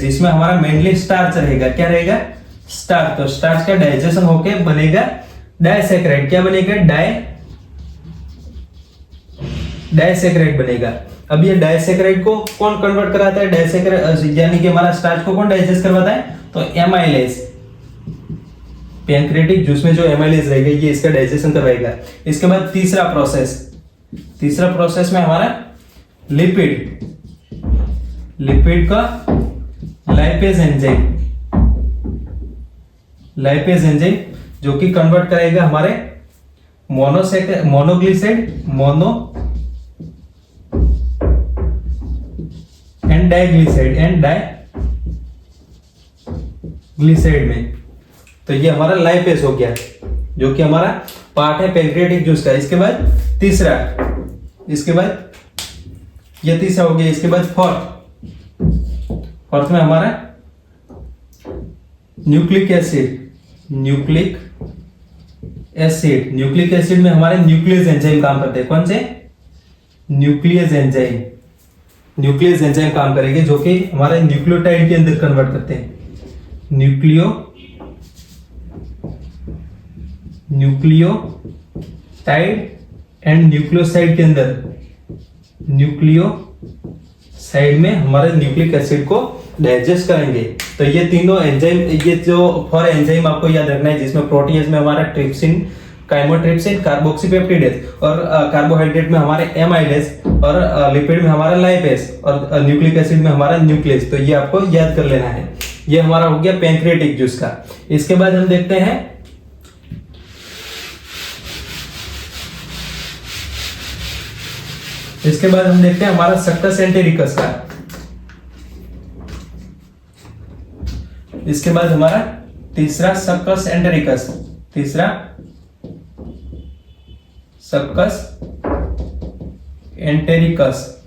जिसमें हमारा मेनली स्टार्च रहेगा। क्या रहेगा? स्टार्च। तो स्टार्च का डाइजेशन होके बनेगा डाइसैकेराइड। क्या बनेगा? डाइसैकेराइड बनेगा। अब ये डाइसैकेराइड को कौन कन्वर्ट कराता है? डाइसैकेराइड यानी कि हमारा स्टार्च को कौन डाइजेस्ट करवाता है? तो एमाइलेज। पैंक्रियाटिक जूस में जो एमाइलेज रहेगा ये इसका डाइजेशन करवाएगा। इसके बाद तीसरा प्रोसेस में हमारा लिपिड का लाइपेज एंजाइम जो कि कन्वर्ट करेगा हमारे मोनोग्लिसराइड एंड डाइग्लिसराइड में। तो ये हमारा लाइपेज हो गया जो कि हमारा पार्ट है पैंक्रियाटिक जूस का। इसके बाद ये तीसरा हो गया। इसके बाद फोर्थ में हमारा न्यूक्लिक एसिड में हमारे न्यूक्लियस एंजाइम काम करते हैं। कौन से? न्यूक्लियस एंजाइम काम करेंगे जो कि हमारे न्यूक्लियोटाइड के अंदर कन्वर्ट करते हैं। न्यूक्लियोटाइड एंड न्यूक्लियोसाइड के अंदर, न्यूक्लियोसाइड में हमारे न्यूक्लिक एसिड को डाइजेस्ट करेंगे। तो ये तीनों एंजाइम, ये जो 4 एंजाइम आपको याद रखना है, जिसमें प्रोटीज में हमारा ट्रिप्सिन, काइमोट्रिप्सिन, कार्बोक्सीपेप्टिडेज, और कार्बोहाइड्रेट में हमारे एमाइलेज, और लिपिड में हमारा लाइपेज, और न्यूक्लिक एसिड में हमारा न्यूक्लियस। तो ये आपको याद कर लेना है। ये हमारा हो गया पैंक्रियाटिक जूस का। इसके बाद हम देखते हैं हमारा सक्कस एंटेरिकस का। इसके बाद हमारा तीसरा सक्कस एंटेरिकस,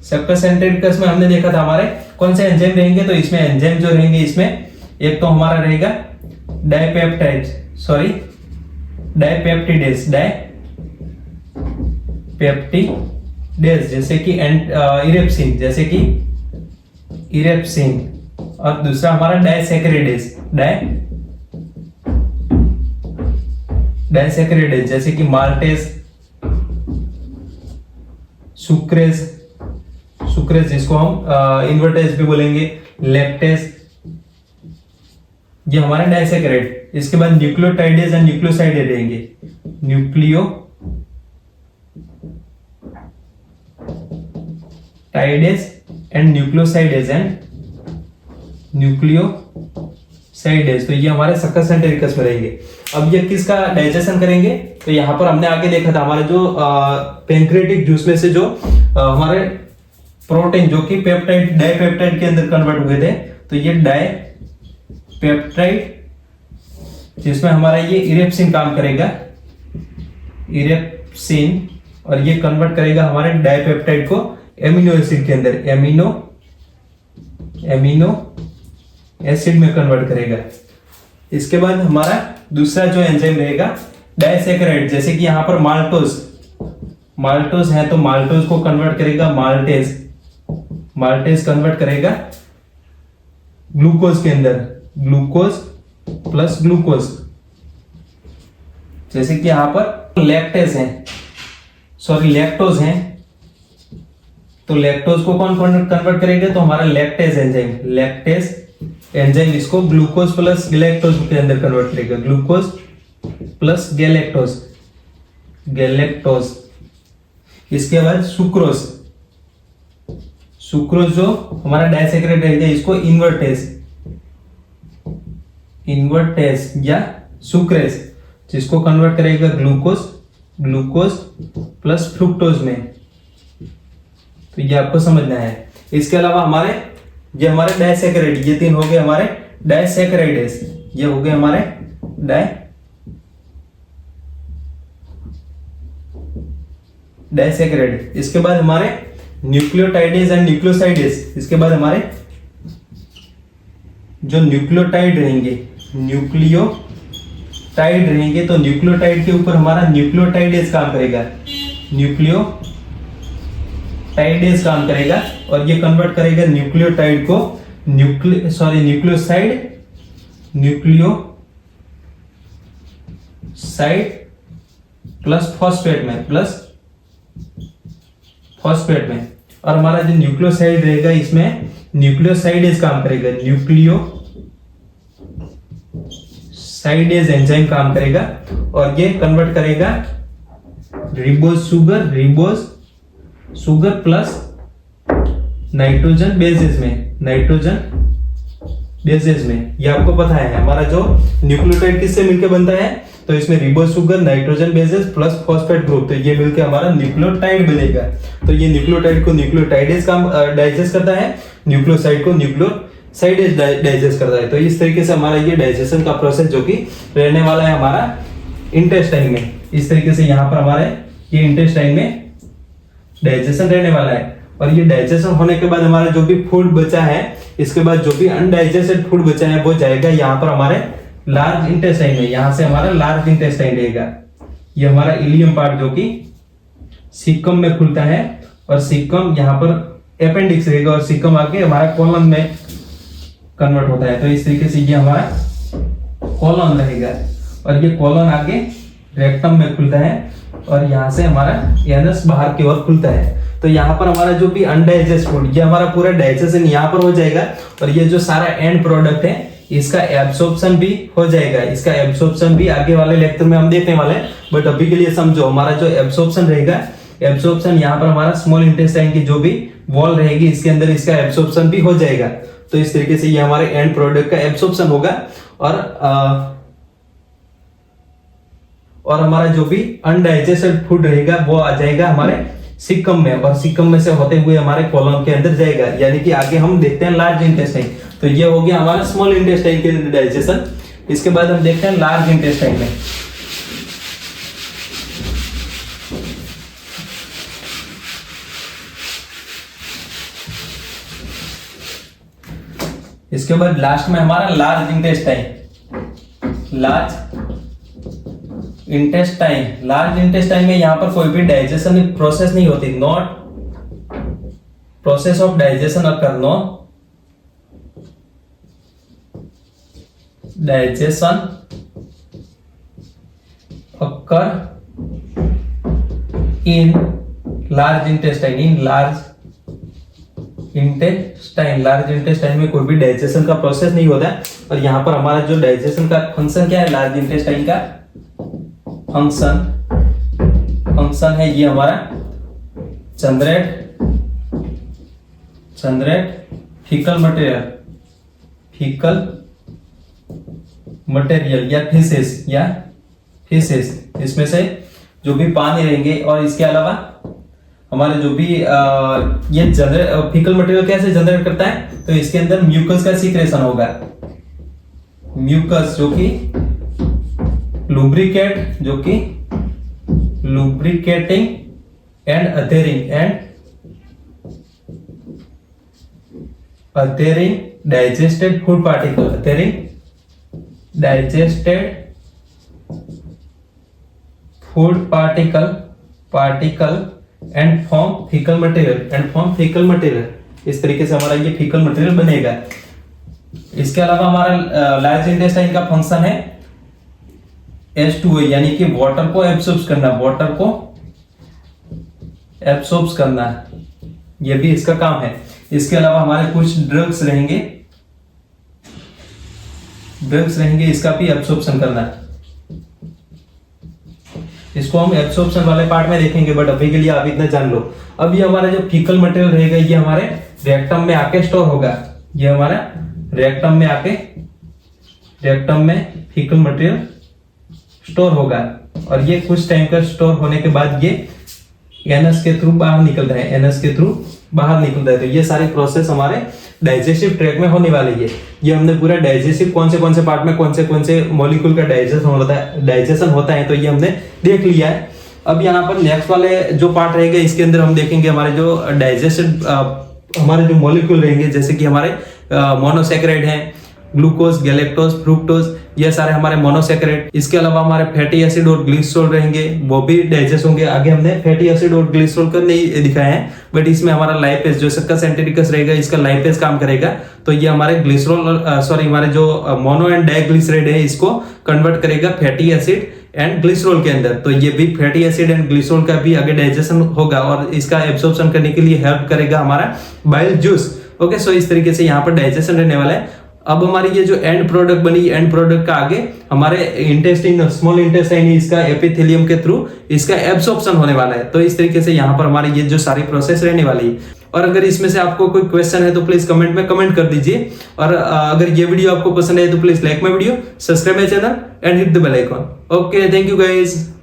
सक्कस एंटेरिकस में हमने देखा था हमारे कौन से एंजाइम रहेंगे। तो इसमें एंजाइम जो रहेंगे, इसमें एक तो हमारा रहेगा डाइपेप्टिडेज, जैसे कि इरेप्सिन, और दूसरा हमारा डाइसैकेराइडेज, डाइसैकेराइड जैसे कि माल्टेज, सुक्रेज, सुक्रेज जिसको हम इन्वर्टेज भी बोलेंगे, लैक्टेज, ये हमारे डाइसैकेराइड। इसके बाद न्यूक्लियोटाइडेज एंड न्यूक्लियोसाइड रहेंगे, न्यूक्लियोटाइडेज एंड न्यूक्लियोसाइडेज तो ये हमारे सक्कस एंटेरिकस में रहेंगे। अब ये किसका डाइजेशन करेंगे, तो यहाँ पर हमने आगे देखा था हमारे जो पैंक्रियाटिक जूस में से जो हमारे प्रोटीन जो कि पेप्टाइड डाइपेप्टाइड के अंदर कन्वर्ट हुए थे, तो ये डाइपेप्टाइड जिसमें हमारा ये इरेप्सिन काम करेगा, इरेप्सिन, और ये कन्वर्ट करेगा हमारे डाइपेप्टाइड को एमिनो एसिड के अंदर, एमिनो एसिड में कन्वर्ट करेगा। इसके बाद हमारा दूसरा जो एंजाइम रहेगा डाइसैकेराइड, जैसे कि यहां पर माल्टोज है तो माल्टोज को कन्वर्ट करेगा माल्टेज कन्वर्ट करेगा ग्लूकोज के अंदर, ग्लूकोज प्लस ग्लूकोज। जैसे कि यहां पर लैक्टोज है तो लैक्टोज को कौन कन्वर्ट करेगा, तो हमारा लैक्टेज एंजाइम इसको ग्लूकोज प्लस गैलेक्टोज के अंदर कन्वर्ट करेगा, ग्लूकोज प्लस गैलेक्टोज। इसके बाद सुक्रोज जो हमारा डाइसैकेराइड रहेगा, इसको इन्वर्टेज या सुक्रेज, जिसको कन्वर्ट करेगा ग्लूकोज प्लस फ्रुक्टोज में। तो ये आपको समझना है। इसके अलावा ये हमारे डाइसैकेराइड, ये तीन हो गए हमारे डाइसैकेराइडेज, ये हो गए हमारे डाइसैकेराइड। इसके बाद हमारे न्यूक्लियोटाइडेज एंड न्यूक्लियोसाइडेज, इसके बाद हमारे जो न्यूक्लियोटाइड रहेंगे तो न्यूक्लियोटाइड के ऊपर हमारा न्यूक्लियोटाइडेज काम करेगा, और ये कन्वर्ट करेगा न्यूक्लियोटाइड को न्यूक्लियोसाइड प्लस फॉस्फेट में। और हमारा जो न्यूक्लियोसाइड रहेगा, इसमें न्यूक्लियोसाइडेज काम करेगा, न्यूक्लियोसाइडेज एंजाइम काम करेगा, और ये कन्वर्ट करेगा ribose sugar plus nitrogen bases में। ये आपको पता है हमारा जो न्यूक्लियोटाइड किससे मिलकर बनता है, तो इसमें ribose sugar, nitrogen bases plus phosphate group, तो ये मिलकर हमारा न्यूक्लियोटाइड बनेगा। तो ये न्यूक्लियोटाइड को न्यूक्लियोटाइडेज काम डाइजेस्ट करता है, न्यूक्लियोसाइड को न्यूक्लियोसाइडेज डाइजेस्ट करता है। तो इस तरीके से हमारा ये डाइजेशन का प्रोसेस जो कि रहने वाला है हमारा इंटेस्टाइन में। इस तरीके से यहाँ पर हमारे ये इंटेस्टाइन में डाइजेशन रहने वाला है। और ये डाइजेशन होने के बाद हमारा जो भी फूड बचा है, इसके बाद जो भी अनडाइजेस्टेड फूड बचा है वो जाएगा यहाँ पर हमारे लार्ज इंटेस्टाइन में। यहाँ से हमारा लार्ज इंटेस्टाइन रहेगा, ये हमारा इलियम पार्ट जो कि सीकम में खुलता है, और सीकम यहाँ पर अपेंडिक्स रहेगा, और सीकम आगे हमारा कॉलन में कन्वर्ट होता है। तो इस तरीके से ये हमारा कॉलन रहेगा, और ये कॉलन आगे रेक्टम में खुलता है, और यहाँ से हमारा एनस बाहर की ओर खुलता है। तो यहाँ पर हमारा जो भी अनडाइजेस्ट फूड, ये हमारा पूरा डाइजेशन यहाँ पर हो जाएगा, और ये जो सारा एंड प्रोडक्ट है इसका एब्सॉर्प्शन भी हो जाएगा। इसका एब्सॉर्प्शन भी आगे वाले लेक्चर में हम देखने वाले हैं, बट अभी के लिए समझो हमारा जो एब्सॉर्प्शन रहेगा, एब्सॉर्प्शन यहाँ पर हमारा स्मॉल इंटेस्टाइन की जो भी वॉल रहेगी इसके अंदर इसका एब्सॉर्प्शन भी हो जाएगा। तो इस तरीके से ये हमारे एंड प्रोडक्ट का एब्सॉर्प्शन होगा, और हमारा जो भी अनडाइजेस्टेड फूड रहेगा वो आ जाएगा हमारे सिक्कम में, और सिक्कम में से होते हुए हमारे कॉलम के अंदर जाएगा। यानी कि आगे हम देखते हैं लार्ज इंटेस्टाइन। तो ये हो गया हमारा स्मॉल इंटेस्टाइन के डाइजेशन। इसके बाद हम देखते हैं लार्ज इंटेस्टाइन में। इसके बाद लास्ट में हमारा लार्ज इंटेस्टाइन। लार्ज इंटेस्टाइन में यहां पर कोई भी डाइजेशन प्रोसेस नहीं होती, not process of digestion occur, no digestion occur in large intestine, large intestine में कोई भी डाइजेशन का प्रोसेस नहीं होता है। और यहाँ पर हमारा जो डाइजेशन का फंक्शन क्या है, लार्ज इंटेस्टाइन का फंक्शन है ये हमारा जनरेट फीकल मटेरियल या फीसेस, इसमें से जो भी पानी रहेंगे। और इसके अलावा हमारे जो भी ये फीकल मटेरियल कैसे जनरेट करता है, तो इसके अंदर म्यूकस का सीक्रेशन होगा। म्यूकस जो कि lubricating and adhering digested food particle and form faecal material. इस तरीके से हमारा ये फीकल मटेरियल बनेगा। इसके अलावा हमारा लार्ज इंटेस्टाइन का फंक्शन है H2O, यानी कि वाटर को एब्सॉर्ब करना, ये भी इसका काम है। इसके अलावा हमारे कुछ ड्रग्स रहेंगे, इसका भी एब्सॉर्प्शन करना। इसको हम एब्सॉर्प्शन वाले पार्ट में देखेंगे, बट अभी के लिए आप इतना जान लो। अब ये हमारा जो फीकल मटेरियल रहेगा ये हमारे रेक्टम में आके स्टोर होगा। ये हमारा रेक्टम में फीकल मटेरियल स्टोर होगा, और ये कुछ टाइम का स्टोर होने के बाद ये एनस के थ्रू बाहर निकलता है। तो ये सारी प्रोसेस हमारे डाइजेस्टिव ट्रैक में होने वाली है। ये हमने पूरा डाइजेस्टिव कौन से पार्ट में कौन से मॉलिक्यूल का डाइजेशन होता है, तो ये हमने देख लिया है। अब यहाँ पर नेक्स्ट वाले जो पार्ट रहेगा, इसके अंदर हम देखेंगे हमारे जो डाइजेस्टिव हमारे जो मॉलिक्यूल रहेंगे, जैसे कि हमारे मोनोसैकेराइड हैं, ग्लूकोज, गैलेक्टोज, फ्रुक्टोज, ये सारे हमारे मोनोसैकेराइड। इसके अलावा हमारे फैटी एसिड और ग्लिसरॉल रहेंगे, वो भी डाइजेस्ट होंगे। आगे हमने फैटी एसिड और ग्लिसरॉल का नहीं दिखाया है, बट इसमें हमारा लाइपेज जो सक्कस एंटेरिकस रहेगा, इसका लाइपेज काम करेगा। तो ये हमारे हमारे जो मोनो एंड डाइग्लिसराइड है, इसको कन्वर्ट करेगा फैटी एसिड एंड ग्लिसरॉल के अंदर। तो ये भी फैटी एसिड एंड ग्लिसरॉल का भी आगे डाइजेशन होगा, और इसका एब्सॉर्प्शन करने के लिए हेल्प करेगा हमारा बाइल जूस। ओके, सो इस तरीके से यहाँ पर डाइजेशन रहने वाला है। अब हमारी ये जो एंड प्रोडक्ट बनी, एंड प्रोडक्ट का आगे हमारे इंटेस्टाइन, स्मॉल इंटेस्टाइन, इसका एपिथेलियम के थ्रू इसका एब्सॉर्प्शन होने वाला है। तो इस तरीके से यहाँ पर हमारी ये जो सारी प्रोसेस रहने वाली है। और अगर इसमें से आपको कोई क्वेश्चन है तो प्लीज कमेंट में कमेंट कर दीजिए। और अगर ये वीडियो आपको पसंद है तो please like my video, subscribe my channel and hit the bell icon. Okay, thank you guys.